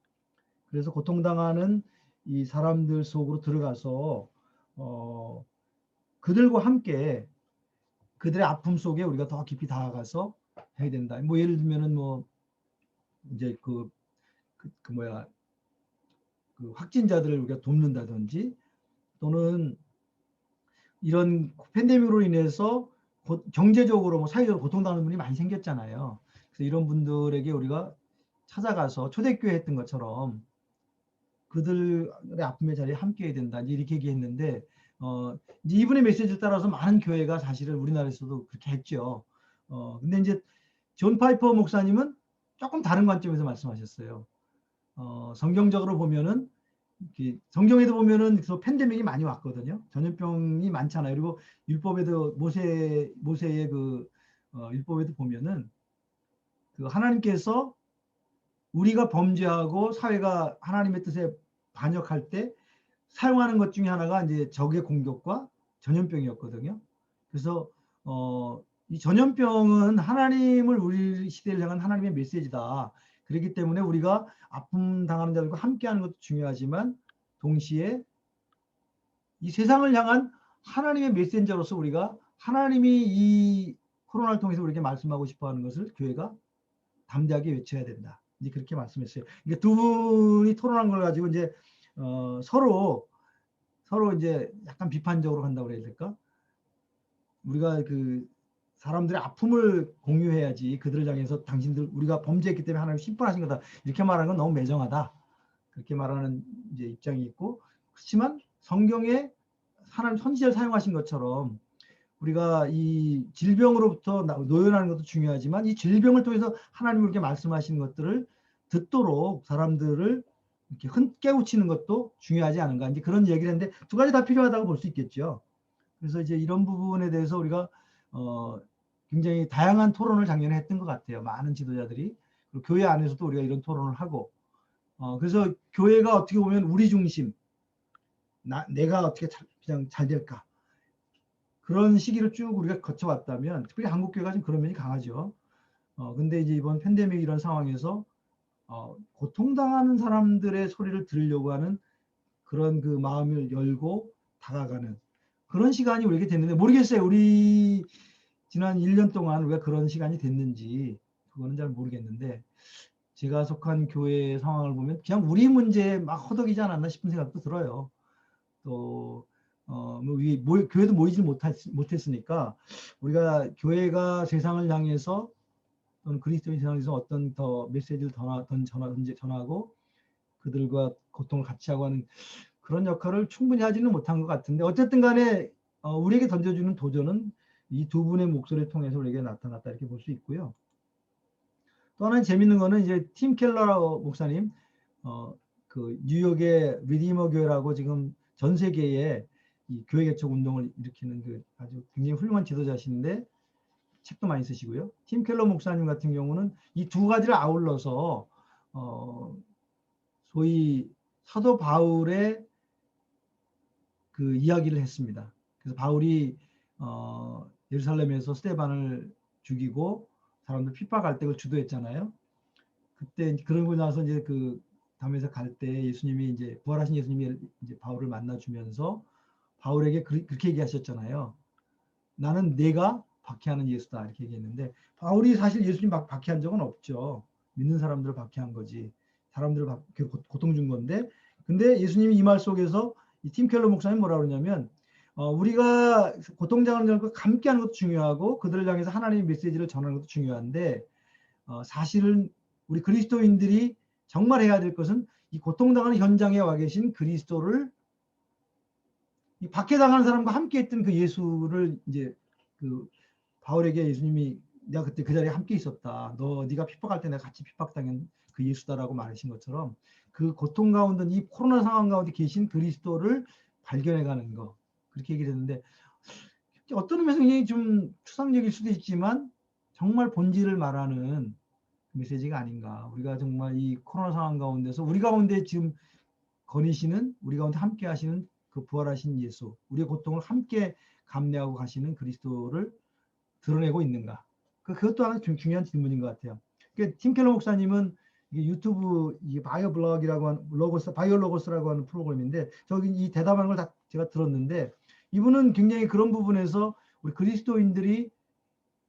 그래서 고통당하는 이 사람들 속으로 들어가서 그들과 함께 그들의 아픔 속에 우리가 더 깊이 다가가서 해야 된다. 뭐 예를 들면은 뭐 이제 그 확진자들을 우리가 돕는다든지, 또는 이런 팬데믹으로 인해서 경제적으로 뭐 사회적으로 고통당하는 분이 많이 생겼잖아요. 그래서 이런 분들에게 우리가 찾아가서 초대교회 했던 것처럼 그들의 아픔의 자리에 함께 해야 된다, 이렇게 얘기했는데, 이제 이분의 메시지를 따라서 많은 교회가 사실은 우리나라에서도 그렇게 했죠. 근데 이제 존 파이퍼 목사님은 조금 다른 관점에서 말씀하셨어요. 성경적으로 보면은 성경에도 보면은 그 팬데믹이 많이 왔거든요. 전염병이 많잖아요. 그리고 율법에도 모세의 그 율법에도 보면은 그 하나님께서 우리가 범죄하고 사회가 하나님의 뜻에 반역할 때 사용하는 것 중에 하나가 이제 적의 공격과 전염병이었거든요. 그래서 이 전염병은 하나님을 우리 시대를 향한 하나님의 메시지다. 그렇기 때문에 우리가 아픔 당하는 자들과 함께하는 것도 중요하지만 동시에 이 세상을 향한 하나님의 메신저로서 우리가 하나님이 이 코로나를 통해서 우리에게 말씀하고 싶어하는 것을 교회가 담대하게 외쳐야 된다, 이제 그렇게 말씀했어요. 그러니까 두 분이 토론한 걸 가지고 이제 서로 이제 약간 비판적으로 간다고 해야 될까? 우리가 그 사람들의 아픔을 공유해야지, 그들을 향해서 당신들 우리가 범죄했기 때문에 하나님 심판하신 거다, 이렇게 말하는 건 너무 매정하다, 그렇게 말하는 이제 입장이 있고, 그렇지만 성경에 하나님 선지자를 사용하신 것처럼 우리가 이 질병으로부터 노연하는 것도 중요하지만 이 질병을 통해서 하나님 이렇게 말씀하시는 것들을 듣도록 사람들을 이렇게 깨우치는 것도 중요하지 않은가, 이제 그런 얘기를 했는데 두 가지 다 필요하다고 볼 수 있겠죠. 그래서 이제 이런 부분에 대해서 우리가 굉장히 다양한 토론을 작년에 했던 것 같아요. 많은 지도자들이. 그리고 교회 안에서도 우리가 이런 토론을 하고, 그래서 교회가 어떻게 보면 우리 중심, 내가 어떻게 그냥 잘 될까? 그런 시기를 쭉 우리가 거쳐왔다면, 특별히 한국 교회가 좀 그런 면이 강하죠. 근데 이제 이번 팬데믹 이런 상황에서 고통당하는 사람들의 소리를 들으려고 하는 그런 그 마음을 열고 다가가는 그런 시간이 우리에게 됐는데, 모르겠어요. 우리 지난 1년 동안 우리가 그런 시간이 됐는지 그거는 잘 모르겠는데, 제가 속한 교회 상황을 보면 그냥 우리 문제에 막 허덕이지 않았나 싶은 생각도 들어요. 또 교회도 모이지 못했으니까 우리가 교회가 세상을 향해서 또는 그리스도인 세상에서 어떤 더 메시지를 전하고 그들과 고통을 같이 하고 하는 그런 역할을 충분히 하지는 못한 것 같은데, 어쨌든 간에 우리에게 던져주는 도전은 이 두 분의 목소리를 통해서 우리에게 나타났다 이렇게 볼 수 있고요. 또 하나 재밌는 거는 이제 팀 켈러 목사님, 그 뉴욕의 리디머 교회라고 지금 전 세계에 이 교회 개척 운동을 일으키는 그 아주 굉장히 훌륭한 지도자신데 책도 많이 쓰시고요. 팀 켈러 목사님 같은 경우는 이 두 가지를 아울러서 소위 사도 바울의 그 이야기를 했습니다. 그래서 바울이 예루살렘에서 스데반을 죽이고 사람들 핍박할 때 그걸 주도했잖아요. 그때 그러고 나서 이제 그 담에서 갈 때 예수님이 이제 부활하신 예수님이 이제 바울을 만나주면서 바울에게 그렇게 얘기하셨잖아요. 나는 내가 박해하는 예수다 이렇게 얘기했는데, 바울이 사실 예수님 박해한 적은 없죠. 믿는 사람들을 박해한 거지. 사람들을 고통 준 건데, 근데 예수님이 이 말 속에서 이 팀 켈러 목사님 뭐라 그러냐면, 우리가 고통당하는 것과 함께하는 것도 중요하고 그들을 향해서 하나님의 메시지를 전하는 것도 중요한데, 사실은 우리 그리스도인들이 정말 해야 될 것은 이 고통당하는 현장에 와 계신 그리스도를, 이 박해당하는 사람과 함께 했던 그 예수를 이제 그 바울에게 예수님이 내가 그때 그 자리에 함께 있었다. 네가 핍박할 때 내가 같이 핍박당한 그 예수다라고 말하신 것처럼, 그 고통 가운데 이 코로나 상황 가운데 계신 그리스도를 발견해가는 거, 그렇게 얘기를 했는데, 어떤 의미에서 굉장히 좀 추상적일 수도 있지만 정말 본질을 말하는 메시지가 아닌가. 우리가 정말 이 코로나 상황 가운데서 우리 가운데 지금 거니시는, 우리 가운데 함께 하시는 그 부활하신 예수, 우리의 고통을 함께 감내하고 가시는 그리스도를 드러내고 있는가. 그것도 하나 좀 중요한 질문인 것 같아요. 팀 켈러 목사님은 유튜브 바이오 블로그라고 하는 바이오 로고스라고 하는 프로그램인데, 저기 이 대답하는 걸 다 제가 들었는데, 이분은 굉장히 그런 부분에서 우리 그리스도인들이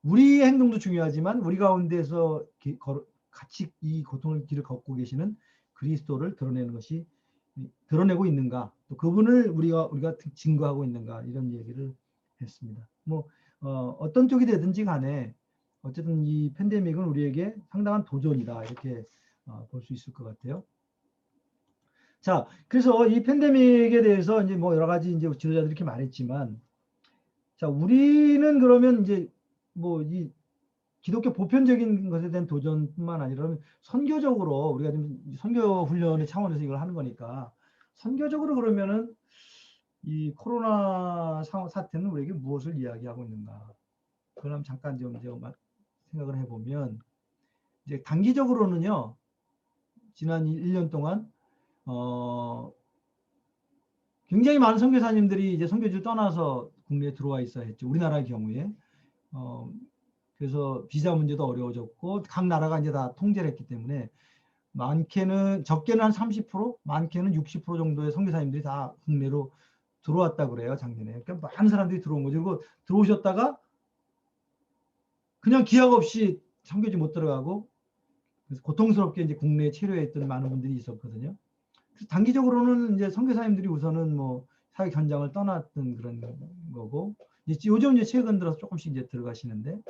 우리의 행동도 중요하지만 우리 가운데서 같이 이 고통의 길을 걷고 계시는 그리스도를 드러내고 있는가, 또 그분을 우리가 증거하고 있는가, 이런 얘기를 했습니다. 어떤 쪽이 되든지 간에 어쨌든 이 팬데믹은 우리에게 상당한 도전이다 이렇게 볼 수 있을 것 같아요. 자, 그래서 이 팬데믹에 대해서 이제 여러 가지 이제 지도자들이 이렇게 말했지만, 자, 우리는 그러면 이제 이 기독교 보편적인 것에 대한 도전뿐만 아니라 선교적으로 우리가 좀 선교 훈련의 차원에서 이걸 하는 거니까, 선교적으로 그러면은 이 코로나 사태는 우리에게 무엇을 이야기하고 있는가? 그럼 잠깐 좀 생각을 해보면, 이제 단기적으로는요, 지난 1년 동안 굉장히 많은 선교사님들이 이제 선교지를 떠나서 국내에 들어와 있어야 했죠. 우리나라의 경우에. 그래서 비자 문제도 어려워졌고, 각 나라가 이제 다 통제를 했기 때문에 적게는 한 30%, 많게는 60% 정도의 선교사님들이 다 국내로 들어왔다 그래요, 작년에. 그러니까 많은 사람들이 들어온 거죠. 그리고 들어오셨다가 그냥 기약 없이 선교지 못 들어가고, 그래서 고통스럽게 이제 국내에 체류해 있던 많은 분들이 있었거든요. 그래서 단기적으로는 이제 선교사님들이 우선은 사회 현장을 떠났던 그런 거고, 요즘 이제 최근 들어서 조금씩 이제 들어가시는데,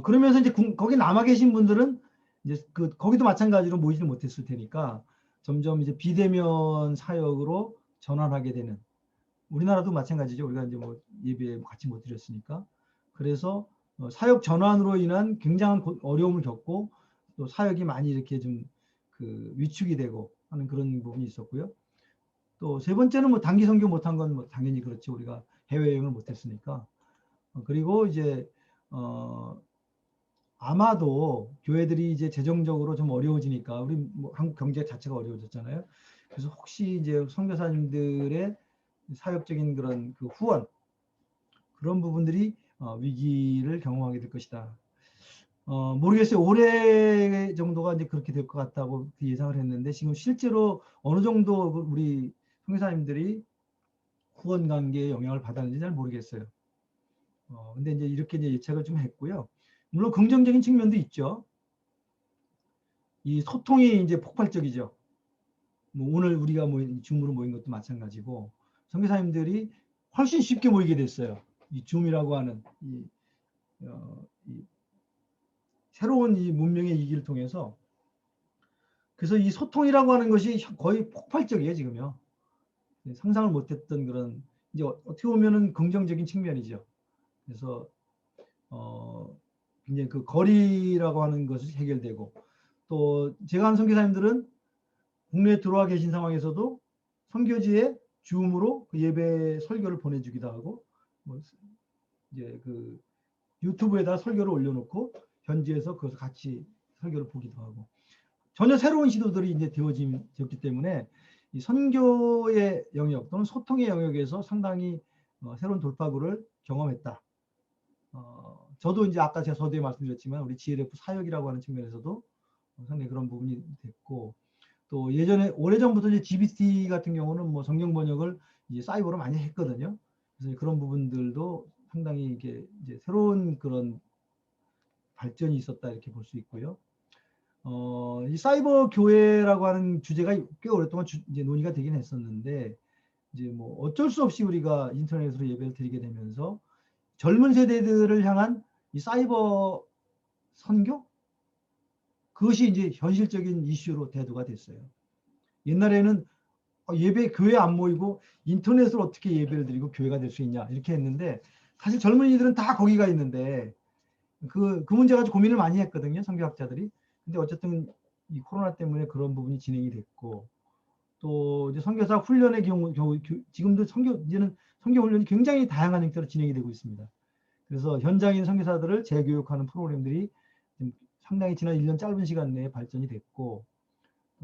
그러면서 이제 거기 남아 계신 분들은 이제 거기도 마찬가지로 모이지 못했을 테니까 점점 이제 비대면 사역으로 전환하게 되는, 우리나라도 마찬가지죠. 우리가 이제 예배 같이 못 드렸으니까. 그래서 사역 전환으로 인한 굉장한 어려움을 겪고, 또 사역이 많이 이렇게 좀 위축이 되고 하는 그런 부분이 있었고요. 또 세 번째는 단기 선교 못한 건 당연히 그렇죠. 우리가 해외여행을 못했으니까. 그리고 이제 아마도 교회들이 이제 재정적으로 좀 어려워지니까, 우리 한국 경제 자체가 어려워졌잖아요. 그래서 혹시 이제 선교사님들의 사역적인 그런 그 후원, 그런 부분들이 위기를 경험하게 될 것이다. 모르겠어요. 올해 정도가 이제 그렇게 될 것 같다고 예상을 했는데, 지금 실제로 어느 정도 우리 선교사님들이 후원 관계에 영향을 받았는지 잘 모르겠어요. 근데 이제 이렇게 이제 예측을 좀 했고요. 물론 긍정적인 측면도 있죠. 이 소통이 이제 폭발적이죠. 뭐 오늘 우리가 줌으로 모인 것도 마찬가지고, 선교사님들이 훨씬 쉽게 모이게 됐어요. 이 줌이라고 하는 이 새로운 이 문명의 이기를 통해서. 그래서 이 소통이라고 하는 것이 거의 폭발적이에요, 지금요. 상상을 못했던 그런, 이제 어떻게 보면은 긍정적인 측면이죠. 그래서 굉장히 그 거리라고 하는 것이 해결되고, 또 제가 아는 선교사님들은 국내에 들어와 계신 상황에서도 선교지에 줌으로 그 예배 설교를 보내주기도 하고, 뭐 이제 그 유튜브에다 설교를 올려놓고 현지에서 그것을 같이 설교를 보기도 하고, 전혀 새로운 시도들이 이제 되어졌기 때문에 이 선교의 영역 또는 소통의 영역에서 상당히 새로운 돌파구를 경험했다. 저도 이제 아까 제가 서두에 말씀드렸지만 우리 GLF 사역이라고 하는 측면에서도 상당히 그런 부분이 됐고, 또 예전에 오래전부터 이제 GBT 같은 경우는 뭐 성경 번역을 이제 사이버로 많이 했거든요. 그래서 그런 부분들도 상당히 이게 이제 새로운 그런 발전이 있었다 이렇게 볼 수 있고요. 이 사이버 교회라고 하는 주제가 꽤 오랫동안 이제 논의가 되긴 했었는데, 이제 뭐 어쩔 수 없이 우리가 인터넷으로 예배를 드리게 되면서 젊은 세대들을 향한 이 사이버 선교? 그것이 이제 현실적인 이슈로 대두가 됐어요. 옛날에는 예배 교회 안 모이고 인터넷으로 어떻게 예배를 드리고 교회가 될 수 있냐 이렇게 했는데, 사실 젊은이들은 다 거기가 있는데 그 문제 가지고 고민을 많이 했거든요, 선교학자들이. 근데 어쨌든 이 코로나 때문에 그런 부분이 진행이 됐고, 또 이제 선교사 훈련의 경우 지금도 이제는 선교 훈련이 굉장히 다양한 형태로 진행이 되고 있습니다. 그래서 현장인 선교사들을 재교육하는 프로그램들이 상당히 지난 1년 짧은 시간 내에 발전이 됐고,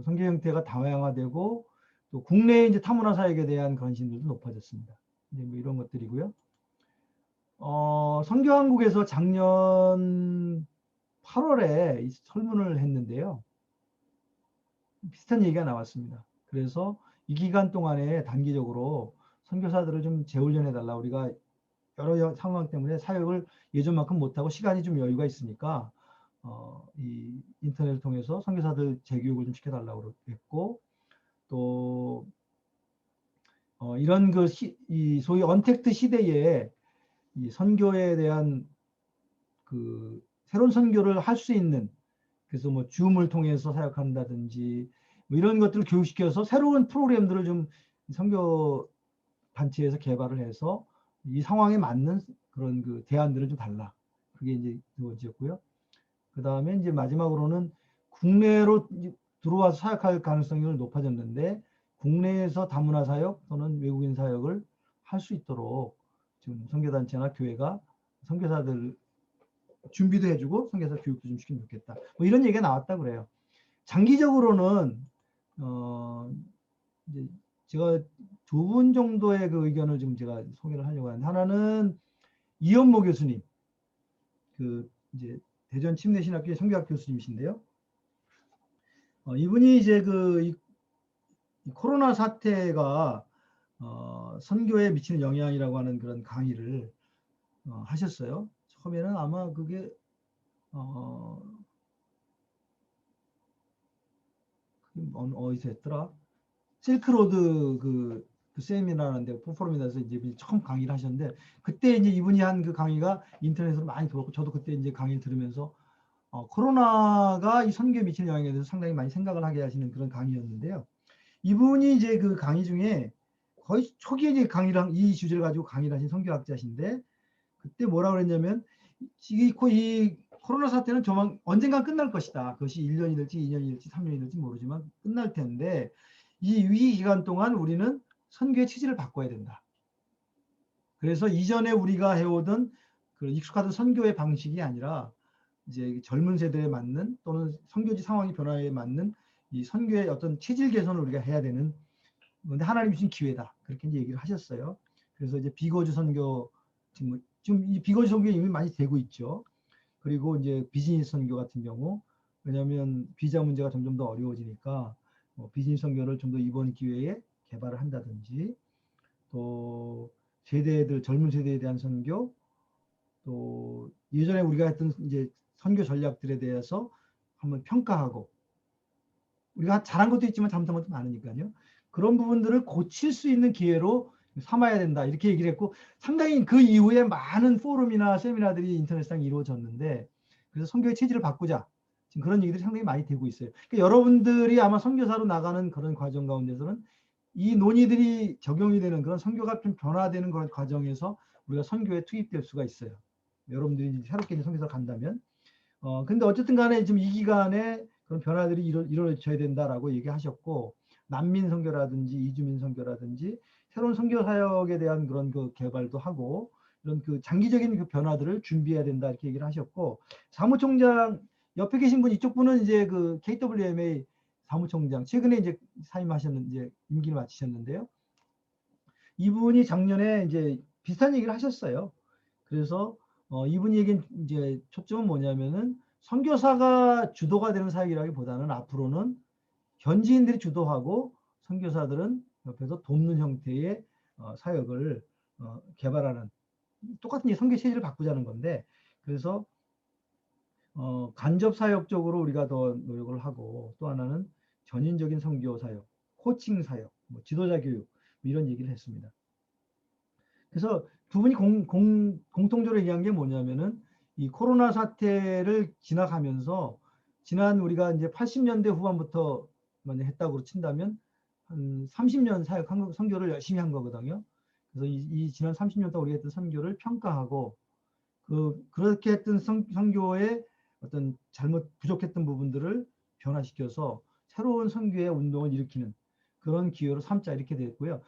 선교 형태가 다양화되고, 또 국내에 이제 타문화 사역에 대한 관심들도 높아졌습니다. 이제 뭐 이런 것들이고요. 선교한국에서 작년 8월에 설문을 했는데요. 비슷한 얘기가 나왔습니다. 그래서 이 기간 동안에 단기적으로 선교사들을 좀 재훈련해달라. 우리가 여러 상황 때문에 사역을 예전만큼 못하고 시간이 좀 여유가 있으니까 이 인터넷을 통해서 선교사들 재교육을 좀 시켜달라고 했고, 또 이런 이 소위 언택트 시대에 이 선교에 대한 그 새로운 선교를 할 수 있는, 그래서 뭐 줌을 통해서 사역한다든지 뭐 이런 것들을 교육시켜서 새로운 프로그램들을 좀 선교 단체에서 개발을 해서 이 상황에 맞는 그런 그 대안들을 좀 달라. 그게 이제 두 번째였고요. 그 다음에 이제 마지막으로는 국내로 들어와서 사역할 가능성이 높아졌는데, 국내에서 다문화 사역 또는 외국인 사역을 할 수 있도록 지금 선교단체나 교회가 선교사들 준비도 해주고 선교사 교육도 좀 시키면 좋겠다. 뭐 이런 얘기가 나왔다 그래요. 장기적으로는 이제 제가 두 분 정도의 그 의견을 좀 제가 소개를 하려고 하는데, 하나는 이현모 교수님, 그 이제 대전 침례신학교의 선교학 교수님이신데요. 이분이 이제 이 코로나 사태가 선교에 미치는 영향이라고 하는 그런 강의를 하셨어요. 처음에는 아마 그게 어디서 했더라? 실크로드 그 세미나라는데 포럼에서 이제 처음 강의를 하셨는데, 그때 이제 이분이 한 그 강의가 인터넷으로 많이 돌았고, 저도 그때 이제 강의를 들으면서 코로나가 이 선교에 미치는 영향에 대해서 상당히 많이 생각을 하게 하시는 그런 강의였는데요. 이분이 이제 그 강의 중에 거의 초기에 이제 이 주제를 가지고 강의를 하신 선교학자신데, 그때 뭐라 그랬냐면, 이 코로나 사태는 언젠간 끝날 것이다. 그것이 1년이 될지 2년이 될지 3년이 될지 모르지만 끝날 텐데, 이 위기 기간 동안 우리는 선교의 취지를 바꿔야 된다. 그래서 이전에 우리가 해오던 그 익숙하던 선교의 방식이 아니라 이제 젊은 세대에 맞는, 또는 선교지 상황이 변화에 맞는 이 선교의 어떤 체질 개선을 우리가 해야 되는, 근데 하나님 주신 기회다. 그렇게 이제 얘기를 하셨어요. 그래서 이제 비거주 선교, 지금 이 비거주 선교 이미 많이 되고 있죠. 그리고 이제 비즈니스 선교 같은 경우, 왜냐하면 비자 문제가 점점 더 어려워지니까 비즈니스 선교를 좀 더 이번 기회에 개발을 한다든지, 또 세대들, 젊은 세대에 대한 선교, 또 예전에 우리가 했던 이제 선교 전략들에 대해서 한번 평가하고, 우리가 잘한 것도 있지만 잘못한 것도 많으니까요. 그런 부분들을 고칠 수 있는 기회로 삼아야 된다. 이렇게 얘기를 했고, 상당히 그 이후에 많은 포럼이나 세미나들이 인터넷상 이루어졌는데, 그래서 선교의 체질을 바꾸자. 지금 그런 얘기들이 상당히 많이 되고 있어요. 그러니까 여러분들이 아마 선교사로 나가는 그런 과정 가운데서는 이 논의들이 적용이 되는 그런 선교가 좀 변화되는 그런 과정에서 우리가 선교에 투입될 수가 있어요. 여러분들이 새롭게 선교사 간다면. 근데 어쨌든 간에 지금 이 기간에 그런 변화들이 이루어져야 된다라고 얘기하셨고, 난민 선교라든지 이주민 선교라든지 새로운 선교 사역에 대한 그런 그 개발도 하고, 이런 그 장기적인 그 변화들을 준비해야 된다 이렇게 얘기를 하셨고, 사무총장 옆에 계신 분, 이쪽 분은 이제 그 KWMA 사무총장, 최근에 이제 사임하셨는, 이제 임기를 마치셨는데요. 이분이 작년에 이제 비슷한 얘기를 하셨어요. 그래서 이분 얘기는 이제 초점은 뭐냐면은 선교사가 주도가 되는 사역이라기보다는 앞으로는 현지인들이 주도하고 선교사들은 옆에서 돕는 형태의 사역을 개발하는, 똑같은 선교 체질을 바꾸자는 건데, 그래서 간접 사역적으로 우리가 더 노력을 하고, 또 하나는 전인적인 선교 사역, 코칭 사역, 뭐 지도자 교육, 뭐 이런 얘기를 했습니다. 그래서 두 분이 공통적으로 얘기한 게 뭐냐면은 이 코로나 사태를 지나가면서, 지난 우리가 이제 80년대 후반부터 먼저 했다고 친다면 한 30년 사역 선교를 열심히 한 거거든요. 그래서 이 지난 30년 동안 우리가 했던 선교를 평가하고, 그렇게 했던 선교의 어떤 잘못 부족했던 부분들을 변화시켜서 새로운 선교의 운동을 일으키는 그런 기회로 삼자 이렇게 됐고요.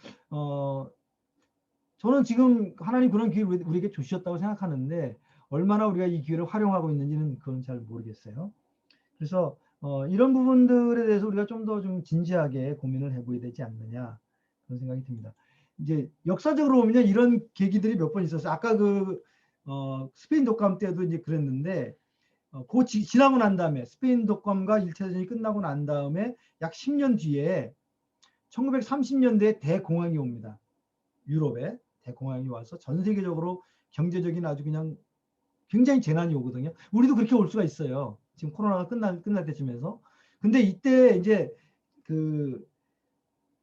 저는 지금 하나님 그런 기회를 우리에게 주셨다고 생각하는데, 얼마나 우리가 이 기회를 활용하고 있는지는 그건 잘 모르겠어요. 그래서 이런 부분들에 대해서 우리가 좀 더 좀 진지하게 고민을 해보야 되지 않느냐, 그런 생각이 듭니다. 이제 역사적으로 보면 이런 계기들이 몇 번 있었어요. 아까 그 스페인 독감 때도 이제 그랬는데, 지나고 난 다음에, 스페인 독감과 1차 대전이 끝나고 난 다음에 약 10년 뒤에 1930년대에 대공황이 옵니다. 유럽에 대공황이 와서 전 세계적으로 경제적인 아주 그냥 굉장히 재난이 오거든요. 우리도 그렇게 올 수가 있어요. 지금 코로나가 끝날 때쯤에서. 근데 이때 이제 그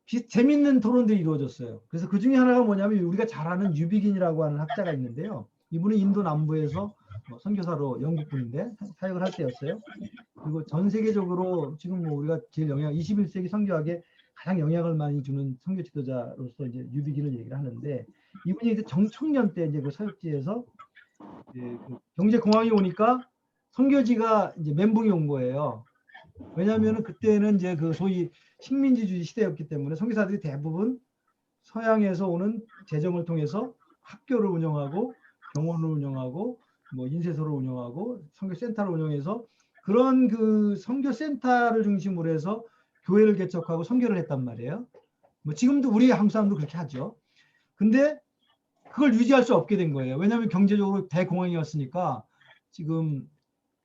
재밌는 토론들이 이루어졌어요. 그래서 그 중에 하나가 뭐냐면, 우리가 잘 아는 유비긴이라고 하는 학자가 있는데요. 이분은 인도 남부에서 선교사로, 영국분인데 사역을 할 때였어요. 그리고 전 세계적으로 지금 뭐 우리가 제일 21세기 선교학에 가장 영향을 많이 주는 선교 지도자로서 이제 유비긴을 얘기를 하는데, 이분이 이제 청년 때 이제 그 사역지에서 그 경제 공황이 오니까 선교지가 이제 멘붕이 온 거예요. 왜냐하면 그때는 이제 그 소위 식민지주의 시대였기 때문에 선교사들이 대부분 서양에서 오는 재정을 통해서 학교를 운영하고, 병원을 운영하고, 뭐 인쇄소를 운영하고, 선교센터를 운영해서, 그런 그 선교센터를 중심으로 해서 교회를 개척하고 선교를 했단 말이에요. 뭐 지금도 우리 한국 사람도 그렇게 하죠. 근데 그걸 유지할 수 없게 된 거예요. 왜냐하면 경제적으로 대공황이었으니까, 지금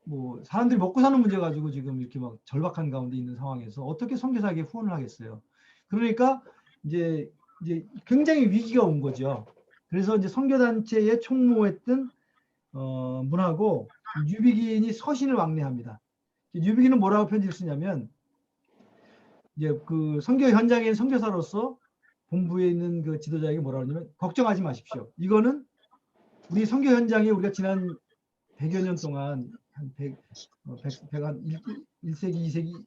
뭐 사람들이 먹고 사는 문제 가지고 지금 이렇게 막 절박한 가운데 있는 상황에서 어떻게 선교사에게 후원을 하겠어요. 그러니까 이제 굉장히 위기가 온 거죠. 그래서 이제 선교단체에 총무했던 분하고 유비긴이 서신을 왕래합니다. 유비긴은 뭐라고 편지를 쓰냐면, 이제 그 선교 현장에 선교사로서 본부에 있는 그 지도자에게 뭐라고 하냐면, 걱정하지 마십시오. 이거는 우리 선교 현장에 우리가 지난 100여 년 동안 한 1세기, 2세기,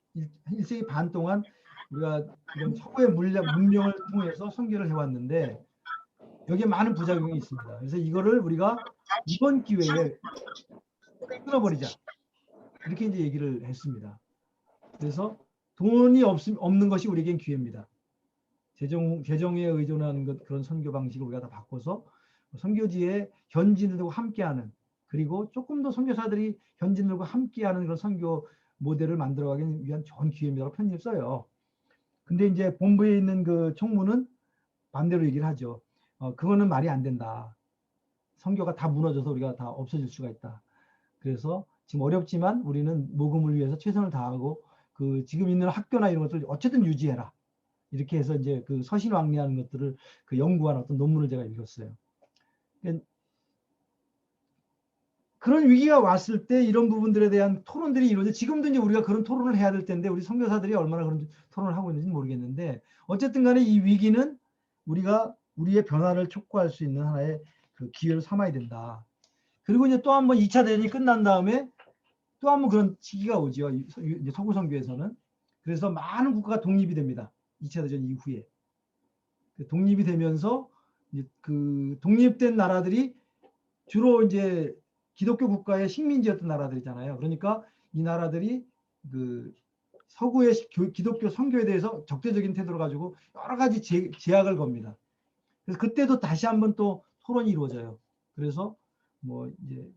1세기 반 동안 우리가 이런 서구의 문명을 통해서 선교를 해왔는데, 여기에 많은 부작용이 있습니다. 그래서 이거를 우리가 이번 기회에 끊어버리자, 이렇게 이제 얘기를 했습니다. 그래서 돈이 없는 것이 우리에겐 기회입니다. 재정에 의존하는 그런 선교 방식을 우리가 다 바꿔서 선교지에 현지인들과 함께하는, 그리고 조금 더 선교사들이 현지인들과 함께하는 그런 선교 모델을 만들어가기 위한 좋은 기회입니다라고 편지를 써요. 근데 이제 본부에 있는 그 총무는 반대로 얘기를 하죠. 그거는 말이 안 된다. 선교가 다 무너져서 우리가 다 없어질 수가 있다. 그래서 지금 어렵지만 우리는 모금을 위해서 최선을 다하고 그 지금 있는 학교나 이런 것들 어쨌든 유지해라. 이렇게 해서 이제 그 서신왕리하는 것들을 그 연구한 어떤 논문을 제가 읽었어요. 그런 위기가 왔을 때 이런 부분들에 대한 토론들이 이루어져 지금도 이제 우리가 그런 토론을 해야 될 텐데 우리 선교사들이 얼마나 그런 토론을 하고 있는지 모르겠는데 어쨌든 간에 이 위기는 우리가 우리의 변화를 촉구할 수 있는 하나의 그 기회를 삼아야 된다. 그리고 이제 또 한 번 2차 대전이 끝난 다음에 또 한 번 그런 시기가 오죠. 서구 선교에서는. 그래서 많은 국가가 독립이 됩니다. 2차 대전 이후에. 독립이 되면서 그 독립된 나라들이 주로 이제 기독교 국가의 식민지였던 나라들이잖아요. 그러니까 이 나라들이 그 서구의 기독교 선교에 대해서 적대적인 태도를 가지고 여러 가지 제약을 겁니다. 그래서 그때도 다시 한번 또 토론이 이루어져요. 그래서 뭐 이제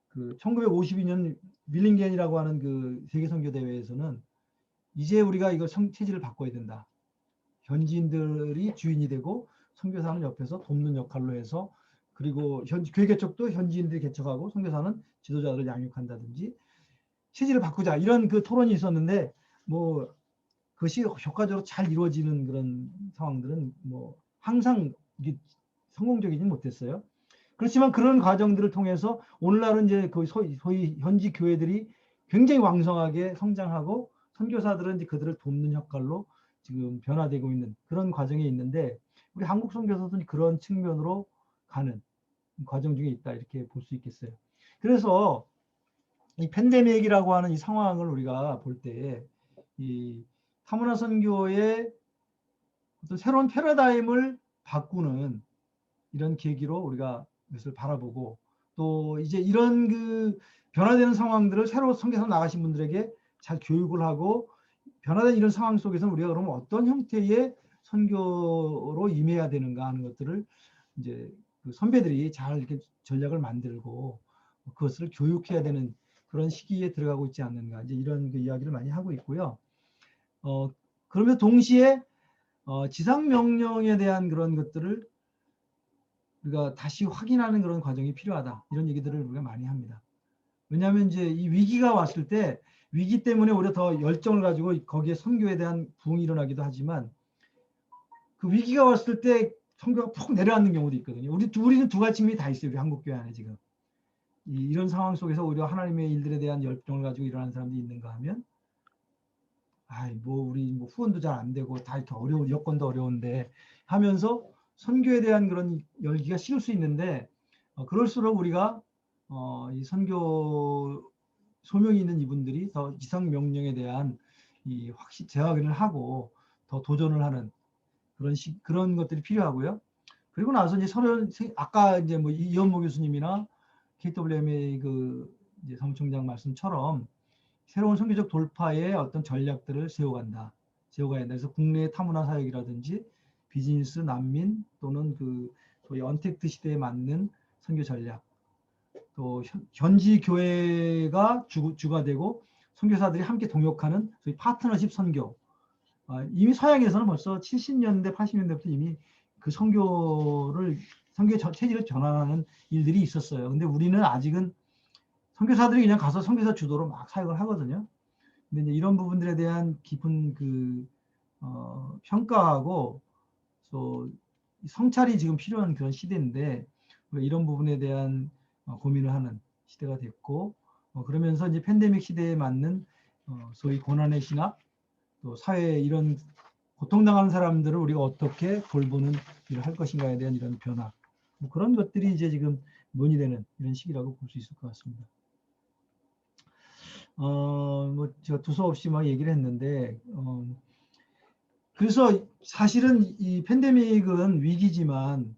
그 1952년 밀링겐이라고 하는 그 세계 선교 대회에서는 이제 우리가 이걸 체질을 바꿔야 된다. 현지인들이 주인이 되고 선교사는 옆에서 돕는 역할로 해서 그리고 교회 쪽도 현지인들이 개척하고 선교사는 지도자들을 양육한다든지 체질을 바꾸자 이런 그 토론이 있었는데 뭐 그것이 효과적으로 잘 이루어지는 그런 상황들은 뭐 항상 성공적이진 못했어요. 그렇지만 그런 과정들을 통해서 오늘날은 이제 그 소위 현지 교회들이 굉장히 왕성하게 성장하고 선교사들은 이제 그들을 돕는 역할로 지금 변화되고 있는 그런 과정에 있는데 우리 한국 선교사들은 그런 측면으로 가는 과정 중에 있다 이렇게 볼 수 있겠어요. 그래서 이 팬데믹이라고 하는 이 상황을 우리가 볼 때 이 타문화 선교의 어떤 새로운 패러다임을 바꾸는 이런 계기로 우리가 이것을 바라보고 또 이제 이런 그 변화되는 상황들을 새로 선교사 나가신 분들에게 잘 교육을 하고 변화된 이런 상황 속에서 우리가 그러면 어떤 형태의 선교로 임해야 되는가 하는 것들을 이제 그 선배들이 잘 이렇게 전략을 만들고 그것을 교육해야 되는 그런 시기에 들어가고 있지 않는가 이제 이런 그 이야기를 많이 하고 있고요. 그러면서 동시에 지상 명령에 대한 그런 것들을 우리가 다시 확인하는 그런 과정이 필요하다. 이런 얘기들을 우리가 많이 합니다. 왜냐하면 이제 이 위기가 왔을 때 위기 때문에 우리가 더 열정을 가지고 거기에 선교에 대한 부흥이 일어나기도 하지만 그 위기가 왔을 때 선교가 푹 내려앉는 경우도 있거든요. 우리는 두 가지 측면이 다 있어요. 우리 한국교회 안에 지금. 이런 상황 속에서 오히려 하나님의 일들에 대한 열정을 가지고 일어나는 사람들이 있는가 하면 우리 후원도 잘 안 되고 다 이렇게 어려운 여건도 어려운데 하면서 선교에 대한 그런 열기가 식을 수 있는데 그럴수록 우리가 이 선교 소명이 있는 이분들이 더 지상 명령에 대한 이 확실히 재확인을 하고 더 도전을 하는 그런 것들이 필요하고요. 그리고 나서 이제 서로 아까 이제 뭐 이현모 교수님이나 KWMA 그 이제 사무총장 말씀처럼 새로운 선교적 돌파의 어떤 전략들을 세워가야 된다. 그래서 국내 타문화 사역이라든지 비즈니스, 난민 또는 그 소위 언택트 시대에 맞는 선교 전략, 또 현지 교회가 주가 되고 선교사들이 함께 동역하는 소위 파트너십 선교. 이미 서양에서는 벌써 70년대, 80년대부터 이미 그 선교의 체질을 전환하는 일들이 있었어요. 근데 우리는 아직은 선교사들이 그냥 가서 선교사 주도로 막 사역을 하거든요. 근데 이제 이런 부분들에 대한 깊은 그 평가하고 또 성찰이 지금 필요한 그런 시대인데 이런 부분에 대한 고민을 하는 시대가 됐고 그러면서 이제 팬데믹 시대에 맞는 소위 고난의 신학 또 사회에 이런 고통당하는 사람들을 우리가 어떻게 돌보는 일을 할 것인가에 대한 이런 변화 뭐 그런 것들이 이제 지금 논의되는 이런 시기라고 볼 수 있을 것 같습니다. 뭐 제가 두서없이 막 얘기를 했는데 그래서 사실은 이 팬데믹은 위기지만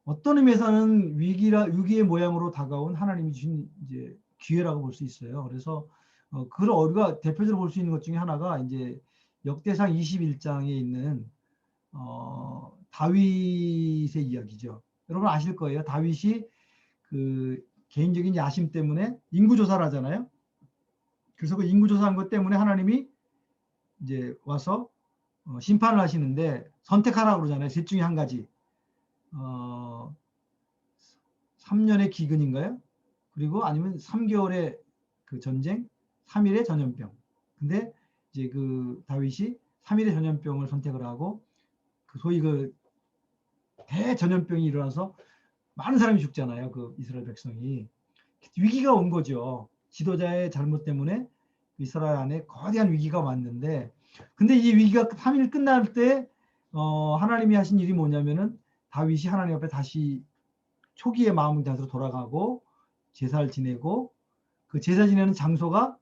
어떤 의미에서는 위기의 모양으로 다가온 하나님이 주신 이제 기회라고 볼 수 있어요. 그래서 그걸 우리가 대표적으로 볼 수 있는 것 중에 하나가 이제 역대상 21장에 있는 다윗의 이야기죠. 여러분 아실 거예요. 다윗이 그 개인적인 야심 때문에 인구 조사를 하잖아요. 그래서 그 인구조사한 것 때문에 하나님이 이제 와서 심판을 하시는데 선택하라고 그러잖아요. 셋 중에 한 가지. 3년의 기근인가요? 그리고 아니면 3개월의 그 전쟁, 3일의 전염병. 근데 이제 그 다윗이 3일의 전염병을 선택을 하고 그 소위 그 대전염병이 일어나서 많은 사람이 죽잖아요. 그 이스라엘 백성이. 위기가 온 거죠. 지도자의 잘못 때문에 이스라엘 안에 거대한 위기가 왔는데, 근데 이 위기가 3일 끝날 때 하나님이 하신 일이 뭐냐면은 다윗이 하나님 앞에 다시 초기의 마음의 자세로 돌아가고 제사를 지내고, 그 제사 지내는 장소가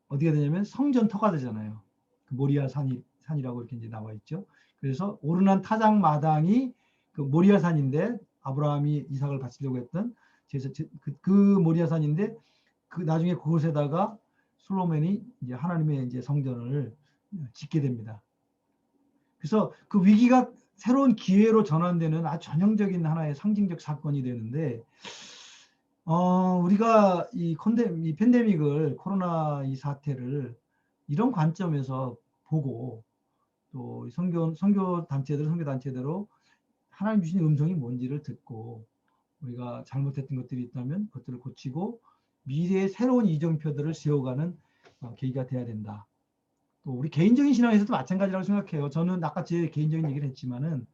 어디가 되냐면 성전터가 되잖아요. 그 모리아 산이라고 이렇게 이제 나와 있죠. 그래서 오르난 타작 마당이 그 모리아 산인데, 아브라함이 이삭을 바치려고 했던 그 모리아 산인데, 그 나중에 그곳에다가 솔로몬이 이제 하나님의 이제 성전을 짓게 됩니다. 그래서 그 위기가 새로운 기회로 전환되는 아주 전형적인 하나의 상징적 사건이 되는데, 우리가 이 팬데믹을, 코로나 이 사태를 이런 관점에서 보고, 또 선교 단체대로 하나님 주신 음성이 뭔지를 듣고, 우리가 잘못했던 것들이 있다면 그것들을 고치고 미래의 새로운 이정표들을 세워가는 계기가 돼야 된다. 또 우리 개인적인 신앙에서도 마찬가지라고 생각해요. 저는 아까 제 개인적인 얘기를 했지만은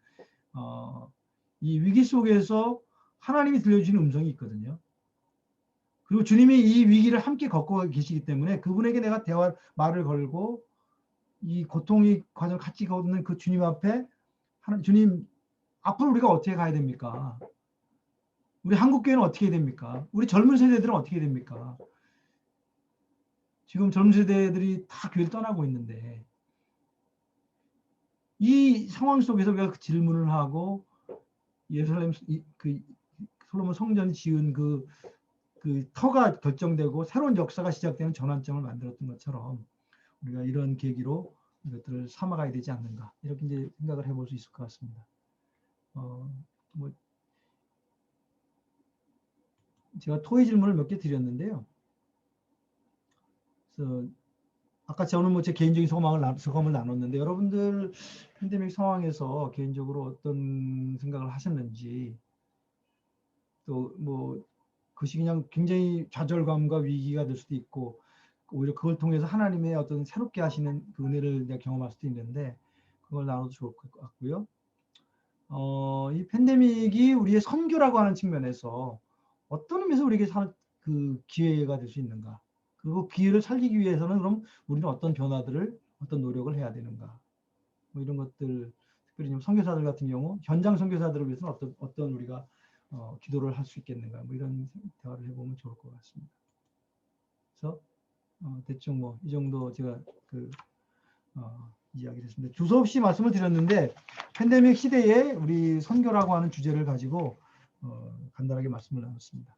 이 위기 속에서 하나님이 들려주시는 음성이 있거든요. 그리고 주님이 이 위기를 함께 겪고 계시기 때문에 그분에게 내가 말을 걸고 이 고통의 과정을 같이 걷는 그 주님 앞에, 주님, 앞으로 우리가 어떻게 가야 됩니까? 우리 한국교회는 어떻게 됩니까? 우리 젊은 세대들은 어떻게 됩니까? 지금 젊은 세대들이 다 교회를 떠나고 있는데, 이 상황 속에서 우리가 그 질문을 하고 예루살렘 그 솔로몬 성전이 지은 그 터가 결정되고 새로운 역사가 시작되는 전환점을 만들었던 것처럼 우리가 이런 계기로 이것들을 삼아가야 되지 않는가, 이렇게 이제 생각을 해볼 수 있을 것 같습니다. 뭐 제가 토의 질문을 몇 개 드렸는데요. 그래서 아까 저는 뭐 제 개인적인 소감을 나눴는데, 여러분들 팬데믹 상황에서 개인적으로 어떤 생각을 하셨는지, 또 뭐 그것이 그냥 굉장히 좌절감과 위기가 될 수도 있고, 오히려 그걸 통해서 하나님의 어떤 새롭게 하시는 그 은혜를 내가 경험할 수도 있는데, 그걸 나눠도 좋을 것 같고요. 이 팬데믹이 우리의 선교라고 하는 측면에서 어떤 의미에서 우리에게 그 기회가 될 수 있는가, 그리고 기회를 살리기 위해서는 그럼 우리는 어떤 변화들을, 어떤 노력을 해야 되는가, 뭐 이런 것들, 특별히 선교사들 같은 경우 현장 선교사들을 위해서는 어떤 우리가 기도를 할 수 있겠는가, 뭐 이런 대화를 해보면 좋을 것 같습니다. 그래서 대충 뭐 이 정도 제가 이야기를 했습니다. 두서없이 말씀을 드렸는데, 팬데믹 시대에 우리 선교라고 하는 주제를 가지고 간단하게 말씀을 나눴습니다.